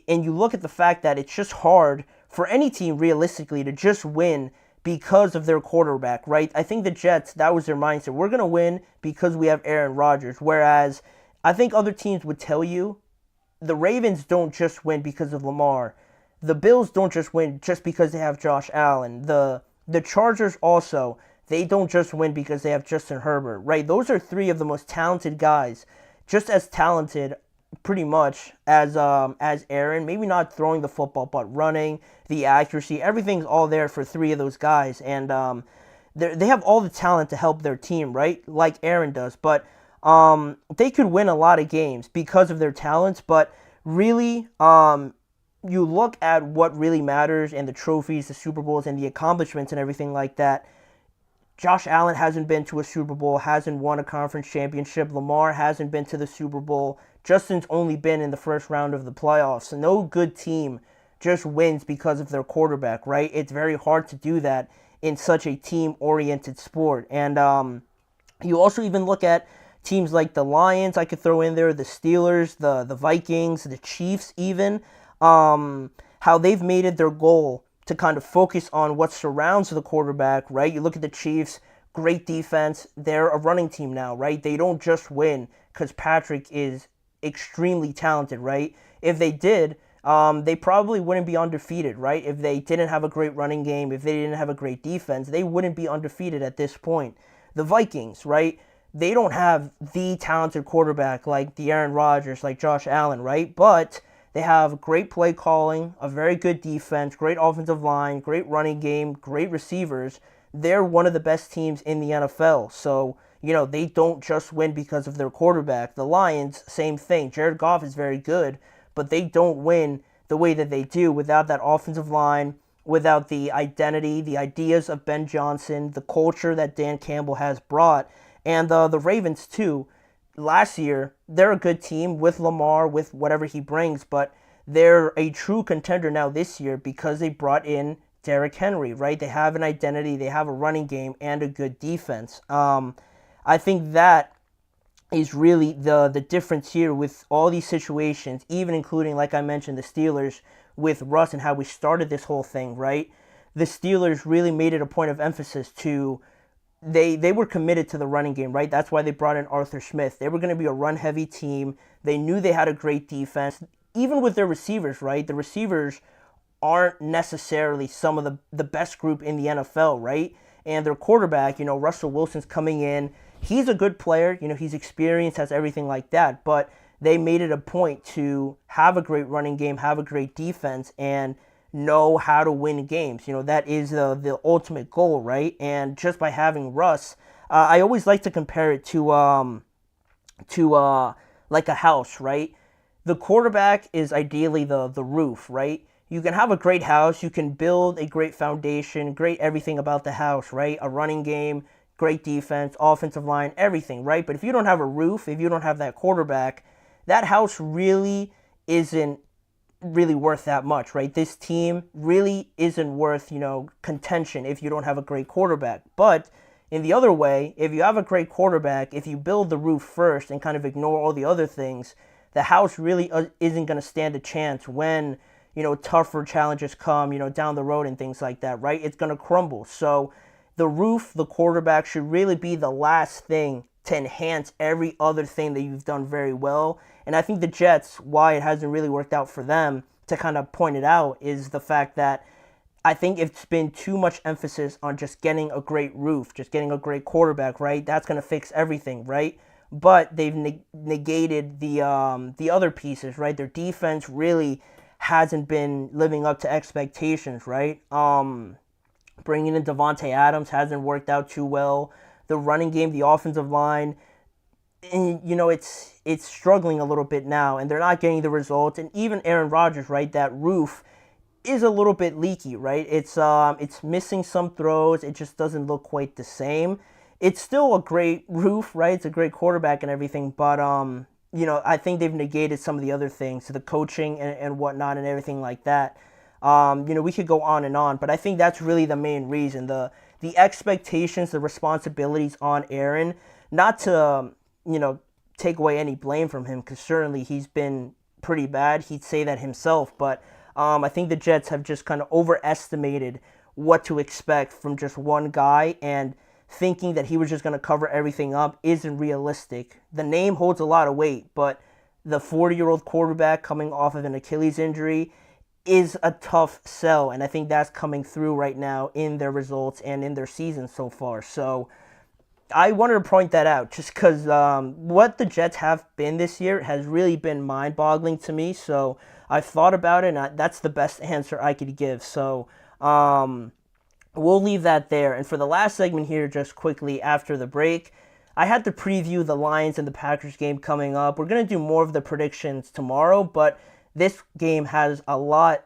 and you look at the fact that it's just hard for any team realistically to just win because of their quarterback, right? I think the Jets, that was their mindset. We're going to win because we have Aaron Rodgers. Whereas I think other teams would tell you the Ravens don't just win because of Lamar. The Bills don't just win just because they have Josh Allen. The Chargers also, they don't just win because they have Justin Herbert, right? Those are three of the most talented guys, just as talented pretty much as Aaron. Maybe not throwing the football, but running, the accuracy, everything's all there for three of those guys. And they have all the talent to help their team, right? Like Aaron does, but they could win a lot of games because of their talents. But really, you look at what really matters and the trophies, the Super Bowls, and the accomplishments and everything like that. Josh Allen hasn't been to a Super Bowl, hasn't won a conference championship. Lamar hasn't been to the Super Bowl. Justin's only been in the first round of the playoffs. So no good team just wins because of their quarterback, right? It's very hard to do that in such a team-oriented sport. And you also even look at teams like the Lions, I could throw in there, the Steelers, the Vikings, the Chiefs even, how they've made it their goal to kind of focus on what surrounds the quarterback, right? You look at the Chiefs, great defense. They're a running team now, right? They don't just win because Patrick is extremely talented, right? If they did, they probably wouldn't be undefeated, right? If they didn't have a great running game, if they didn't have a great defense, they wouldn't be undefeated at this point. The Vikings, right? They don't have the talented quarterback like the Aaron Rodgers, like Josh Allen, right? But they have great play calling, a very good defense, great offensive line, great running game, great receivers. They're one of the best teams in the NFL. So, they don't just win because of their quarterback. The Lions, same thing. Jared Goff is very good, but they don't win the way that they do without that offensive line, without the identity, the ideas of Ben Johnson, the culture that Dan Campbell has brought. And the Ravens, too. Last year, they're a good team with Lamar, with whatever he brings, but they're a true contender now this year because they brought in Derrick Henry, right? They have an identity, they have a running game, and a good defense. I think that is really the difference here with all these situations, even including, like I mentioned, the Steelers with Russ and how we started this whole thing, right? The Steelers really made it a point of emphasis to They were committed to the running game, right? That's why they brought in Arthur Smith. They were going to be a run-heavy team. They knew they had a great defense. Even with their receivers, right? The receivers aren't necessarily some of the best group in the NFL, right? And their quarterback, Russell Wilson's coming in. He's a good player. He's experienced, has everything like that. But they made it a point to have a great running game, have a great defense, and know how to win games. That is the ultimate goal, right? And just by having Russ, I always like to compare it to like a house, right? The quarterback is ideally the roof, right? You can have a great house, you can build a great foundation, great everything about the house, right? A running game, great defense, offensive line, everything, right? But if you don't have a roof, if you don't have that quarterback, that house really isn't really worth that much, right? This team really isn't worth, contention if you don't have a great quarterback. But in the other way, if you have a great quarterback, if you build the roof first and kind of ignore all the other things, the house really isn't going to stand a chance when, tougher challenges come, down the road and things like that, right? It's going to crumble. So the roof, the quarterback should really be the last thing to enhance every other thing that you've done very well. And I think the Jets, why it hasn't really worked out for them, to kind of point it out, is the fact that I think it's been too much emphasis on just getting a great roof, just getting a great quarterback, right? That's going to fix everything, right? But they've negated the other pieces, right? Their defense really hasn't been living up to expectations, right? Bringing in Devontae Adams hasn't worked out too well. The running game, the offensive line, and, it's struggling a little bit now, and they're not getting the results. And even Aaron Rodgers, right, that roof is a little bit leaky, right? It's missing some throws. It just doesn't look quite the same. It's still a great roof, right? It's a great quarterback and everything, but I think they've negated some of the other things, the coaching and whatnot and everything like that. We could go on, but I think that's really the main reason. The expectations, the responsibilities on Aaron, not to, take away any blame from him, because certainly he's been pretty bad. He'd say that himself, but I think the Jets have just kind of overestimated what to expect from just one guy, and thinking that he was just going to cover everything up isn't realistic. The name holds a lot of weight, but the 40-year-old quarterback coming off of an Achilles injury is a tough sell, and I think that's coming through right now in their results and in their season so far. So I wanted to point that out just because what the Jets have been this year has really been mind-boggling to me. So I've thought about it, and that's the best answer I could give. So we'll leave that there. And for the last segment here, just quickly after the break, I had to preview the Lions and the Packers game coming up. We're going to do more of the predictions tomorrow, but this game has a lot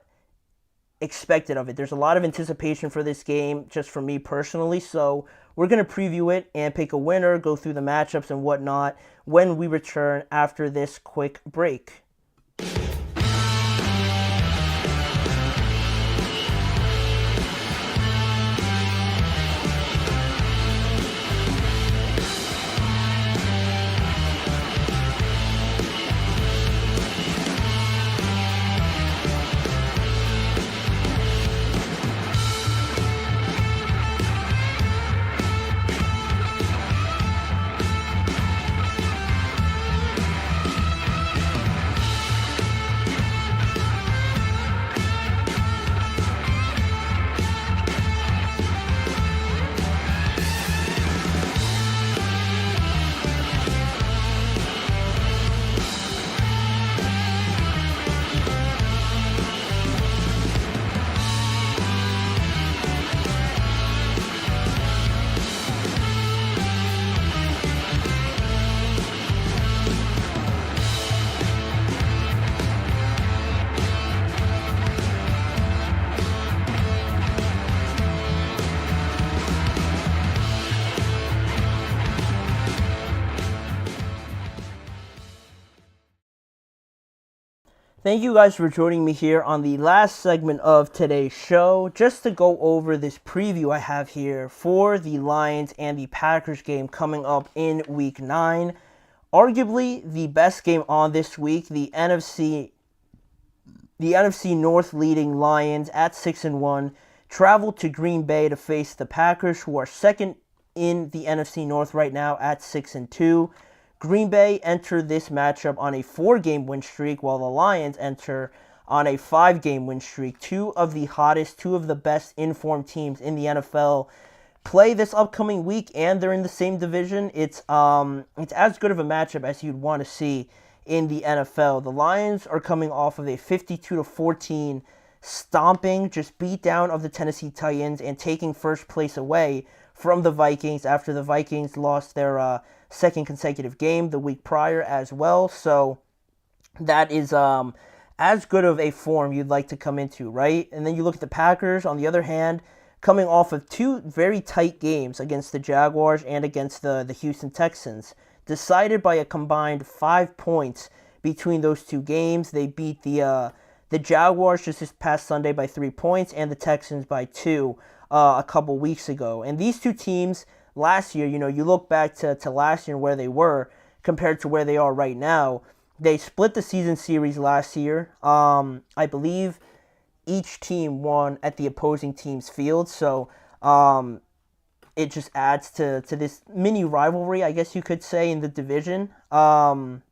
expected of it. There's a lot of anticipation for this game, just for me personally, so we're going to preview it and pick a winner, go through the matchups and whatnot when we return after this quick break. Thank you guys for joining me here on the last segment of today's show. Just to go over this preview I have here for the Lions and the Packers game coming up in Week 9. Arguably the best game on this week, the NFC North leading Lions at 6-1 travel to Green Bay to face the Packers, who are second in the NFC North right now at 6-2. Green Bay enter this matchup on a 4-game win streak, while the Lions enter on a 5-game win streak. Two of the hottest, two of the best informed teams in the NFL play this upcoming week, and they're in the same division. It's as good of a matchup as you'd want to see in the NFL. The Lions are coming off of a 52-14 stomping, just beat down of the Tennessee Titans and taking first place away from the Vikings after the Vikings lost their second consecutive game the week prior as well. So that is as good of a form you'd like to come into, right? And then you look at the Packers, on the other hand, coming off of two very tight games against the Jaguars and against the Houston Texans, decided by a combined 5 points between those two games. They beat the Jaguars just this past Sunday by 3 points and the Texans by 2 a couple weeks ago. And these two teams last year, you look back to last year where they were compared to where they are right now. They split the season series last year. I believe each team won at the opposing team's field, so it just adds to this mini rivalry, I guess you could say, in the division. And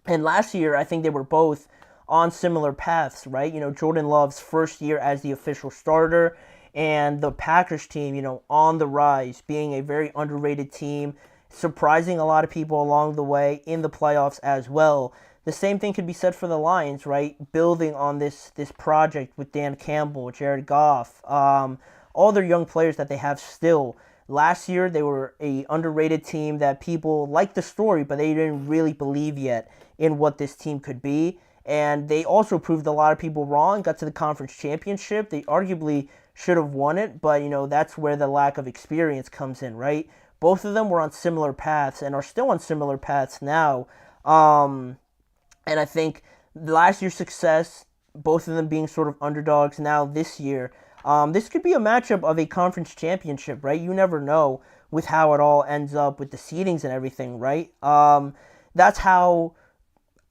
last year, I think they were both on similar paths, right? Jordan Love's first year as the official starter, and the Packers team, on the rise, being a very underrated team, surprising a lot of people along the way in the playoffs as well. The same thing could be said for the Lions, right? Building on this project with Dan Campbell, Jared Goff, all their young players that they have still. Last year, they were a underrated team that people liked the story, but they didn't really believe yet in what this team could be. And they also proved a lot of people wrong, got to the conference championship. They arguably should have won it, but, that's where the lack of experience comes in, right? Both of them were on similar paths and are still on similar paths now. And I think last year's success, both of them being sort of underdogs now this year, this could be a matchup of a conference championship, right? You never know with how it all ends up with the seedings and everything, right? That's how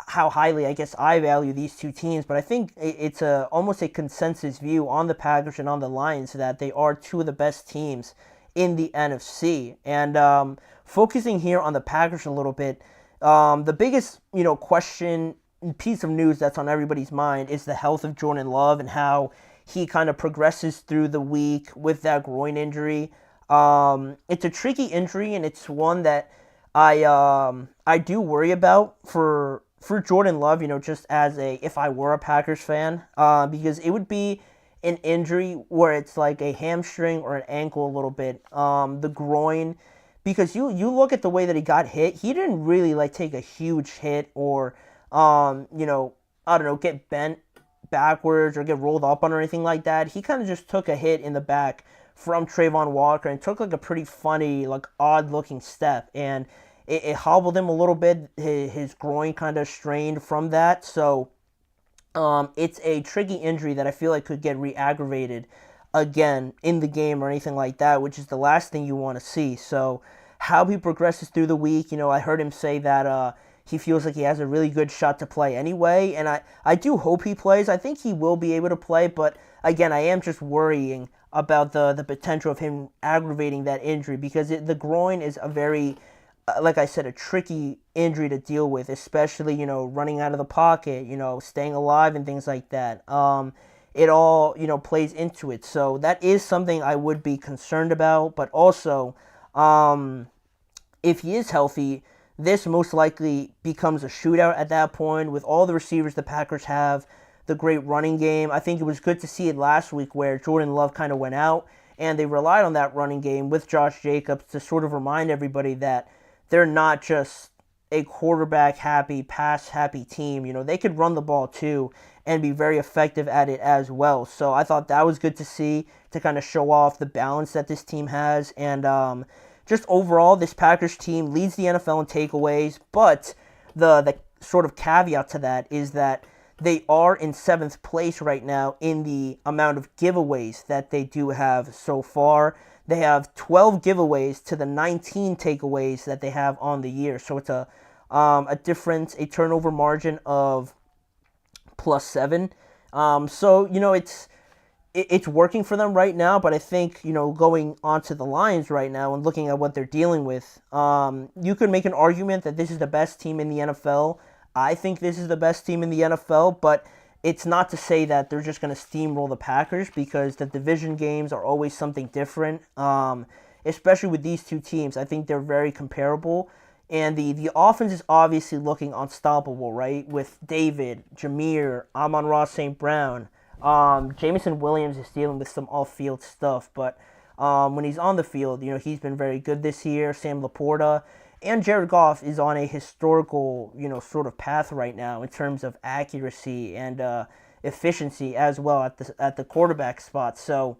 highly, I guess, I value these two teams, but I think it's almost a consensus view on the Packers and on the Lions that they are two of the best teams in the NFC. And focusing here on the Packers a little bit, the biggest, question, piece of news that's on everybody's mind is the health of Jordan Love and how he kind of progresses through the week with that groin injury. It's a tricky injury, and it's one that I do worry about for Jordan Love, just as if I were a Packers fan, because it would be an injury where it's like a hamstring or an ankle a little bit, the groin, because you look at the way that he got hit, he didn't really like take a huge hit or, I don't know, get bent backwards or get rolled up on or anything like that. He kind of just took a hit in the back from Trayvon Walker and took like a pretty funny, like odd looking step, and it hobbled him a little bit. His groin kind of strained from that, so it's a tricky injury that I feel like could get re-aggravated again in the game or anything like that, which is the last thing you want to see. So how he progresses through the week, I heard him say that he feels like he has a really good shot to play anyway, and I do hope he plays. I think he will be able to play, but again, I am just worrying about the potential of him aggravating that injury, because the groin is a very, like I said, a tricky injury to deal with, especially, running out of the pocket, staying alive and things like that. It all, plays into it. So that is something I would be concerned about, but also, if he is healthy, this most likely becomes a shootout at that point with all the receivers the Packers have, the great running game. I think it was good to see it last week where Jordan Love kind of went out and they relied on that running game with Josh Jacobs to sort of remind everybody that they're not just a quarterback-happy, pass-happy team. They could run the ball too and be very effective at it as well. So I thought that was good to see, to kind of show off the balance that this team has. And just overall, this Packers team leads the NFL in takeaways, but the sort of caveat to that is that they are in 7th place right now in the amount of giveaways that they do have so far. They have 12 giveaways to the 19 takeaways that they have on the year. So it's a difference, a turnover margin of +7. So, it's working for them right now, but I think, going onto the Lions right now and looking at what they're dealing with, you could make an argument that this is the best team in the NFL. I think this is the best team in the NFL, but it's not to say that they're just going to steamroll the Packers, because the division games are always something different, especially with these two teams. I think they're very comparable, and the offense is obviously looking unstoppable, right, with David, Jameer, Amon-Ra St. Brown. Jameson Williams is dealing with some off-field stuff, but when he's on the field, he's been very good this year. Sam Laporta. And Jared Goff is on a historical, sort of path right now in terms of accuracy and efficiency as well at the quarterback spot. So,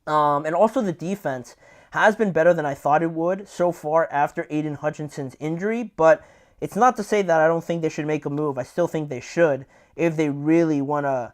and also the defense has been better than I thought it would so far after Aiden Hutchinson's injury. But it's not to say that I don't think they should make a move. I still think they should if they really want to,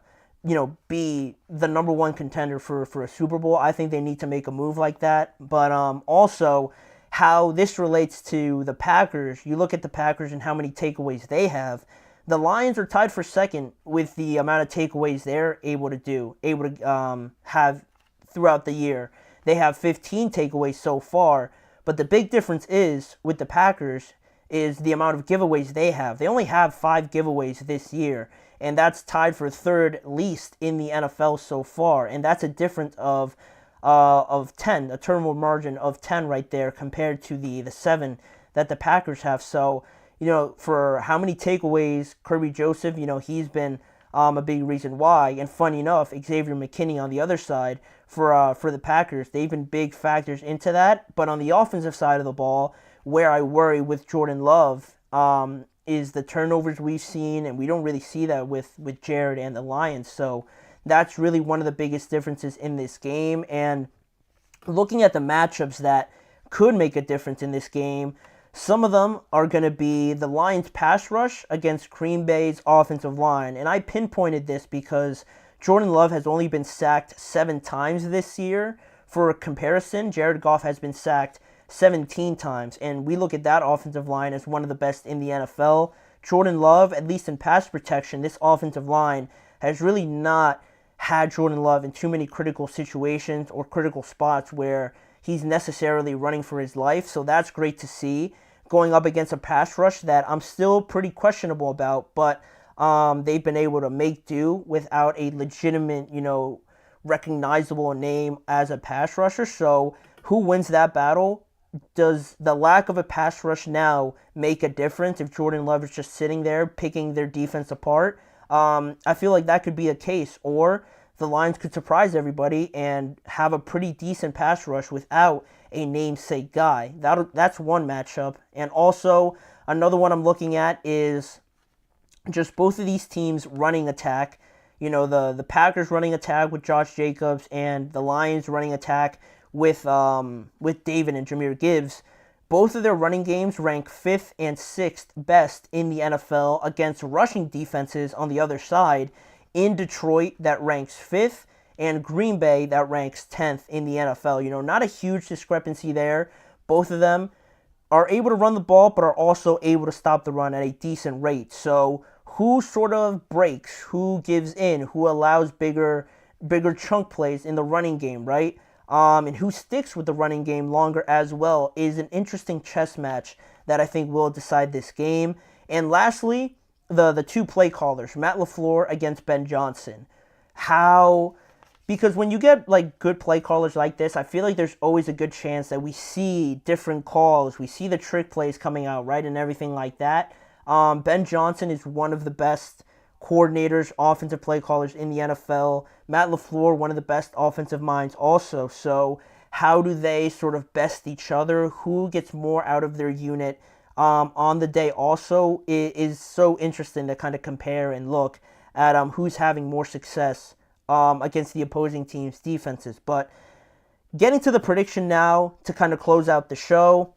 be the number one contender for a Super Bowl. I think they need to make a move like that. But also, how this relates to the Packers, you look at the Packers and how many takeaways they have. The Lions are tied for second with the amount of takeaways they're able to have throughout the year. They have 15 takeaways so far, but the big difference is with the Packers is the amount of giveaways they have. They only have 5 giveaways this year, and that's tied for third least in the NFL so far, and that's a difference of 10, a turnover margin of 10 right there compared to the 7 that the Packers have. So, for how many takeaways, Kirby Joseph, he's been a big reason why. And funny enough, Xavier McKinney on the other side for the Packers, they've been big factors into that. But on the offensive side of the ball, where I worry with Jordan Love is the turnovers we've seen, and we don't really see that with Jared and the Lions. So that's really one of the biggest differences in this game. And looking at the matchups that could make a difference in this game, some of them are going to be the Lions pass rush against Green Bay's offensive line. And I pinpointed this because Jordan Love has only been sacked 7 times this year. For comparison, Jared Goff has been sacked 17 times. And we look at that offensive line as one of the best in the NFL. Jordan Love, at least in pass protection, this offensive line has really not had Jordan Love in too many critical situations or critical spots where he's necessarily running for his life. So that's great to see, going up against a pass rush that I'm still pretty questionable about, but they've been able to make do without a legitimate, recognizable name as a pass rusher. So who wins that battle? Does the lack of a pass rush now make a difference if Jordan Love is just sitting there picking their defense apart? I feel like that could be a case. Or the Lions could surprise everybody and have a pretty decent pass rush without a namesake guy. That's one matchup. And also, another one I'm looking at is just both of these teams running attack. You know, the Packers running attack with Josh Jacobs and the Lions running attack with David and Jahmyr Gibbs. Both of their running games rank 5th and 6th best in the NFL against rushing defenses on the other side. In Detroit, that ranks 5th, and Green Bay, that ranks 10th in the NFL. You know, not a huge discrepancy there. Both of them are able to run the ball, but are also able to stop the run at a decent rate. So who sort of breaks, who gives in, who allows bigger chunk plays in the running game, right? And who sticks with the running game longer as well is an interesting chess match that I think will decide this game. And lastly, the two play callers, Matt LaFleur against Ben Johnson. Because when you get like good play callers like this, I feel like there's always a good chance that we see different calls, we see the trick plays coming out, right, and everything like that. Ben Johnson is one of the best coordinators, offensive play callers in the NFL. Matt LaFleur, one of the best offensive minds also. So how do they sort of best each other? Who gets more out of their unit on the day also is so interesting to kind of compare and look at who's having more success against the opposing team's defenses. But getting to the prediction now to kind of close out the show,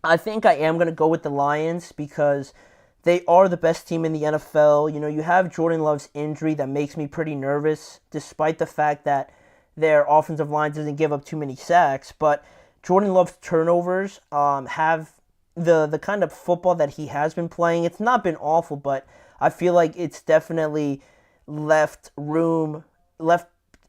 I think I am going to go with the Lions because they are the best team in the NFL. You know, you have Jordan Love's injury that makes me pretty nervous, despite the fact that their offensive line doesn't give up too many sacks. But Jordan Love's turnovers have the kind of football that he has been playing. It's not been awful, but I feel like it's definitely left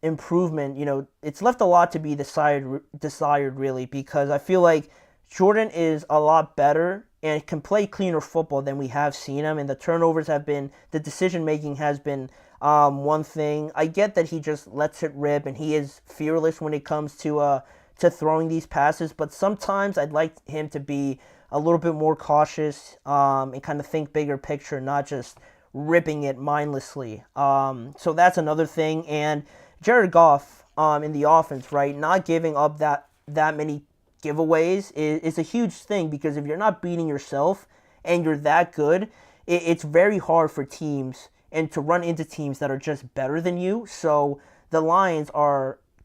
improvement. You know, it's left a lot to be desired really, because I feel like Jordan is a lot better and can play cleaner football than we have seen him. And the turnovers the decision-making has been one thing. I get that he just lets it rip and he is fearless when it comes to throwing these passes. But sometimes I'd like him to be a little bit more cautious and kind of think bigger picture, not just ripping it mindlessly. So that's another thing. And Jared Goff in the offense, right, not giving up that many giveaways is a huge thing, because if you're not beating yourself and you're that good, it's very hard for teams and to run into teams that are just better than you. So the Lions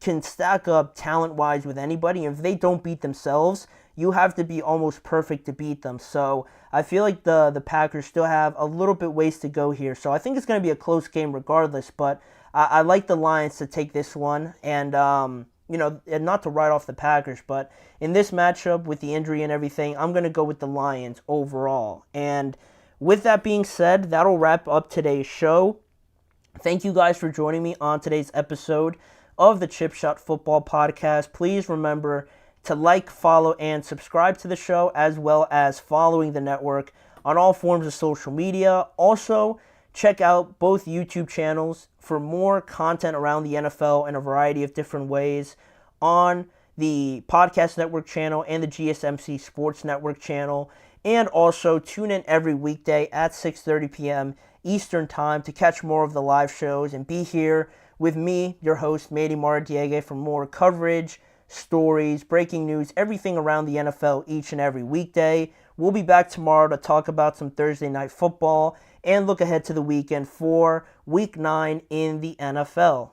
can stack up talent-wise with anybody, and if they don't beat themselves, you have to be almost perfect to beat them. So I feel like the Packers still have a little bit ways to go here. So I think it's going to be a close game regardless, but I like the Lions to take this one. And you know, and not to write off the Packers, but in this matchup with the injury and everything, I'm going to go with the Lions overall. And with that being said, that'll wrap up today's show. Thank you guys for joining me on today's episode of the Chip Shot Football Podcast. Please remember to like, follow, and subscribe to the show, as well as following the network on all forms of social media. Also, check out both YouTube channels for more content around the NFL in a variety of different ways on the Podcast Network channel and the GSMC Sports Network channel. And also tune in every weekday at 6:30 p.m. Eastern Time to catch more of the live shows and be here with me, your host, Manny Maradiaga, for more coverage, stories, breaking news, everything around the NFL each and every weekday. We'll be back tomorrow to talk about some Thursday night football and look ahead to the weekend for Week 9 in the NFL.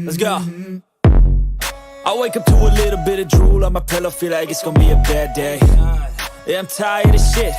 Let's go. I wake up to a little bit of drool on my pillow, feel like it's gonna be a bad day. Yeah, I'm tired of shit.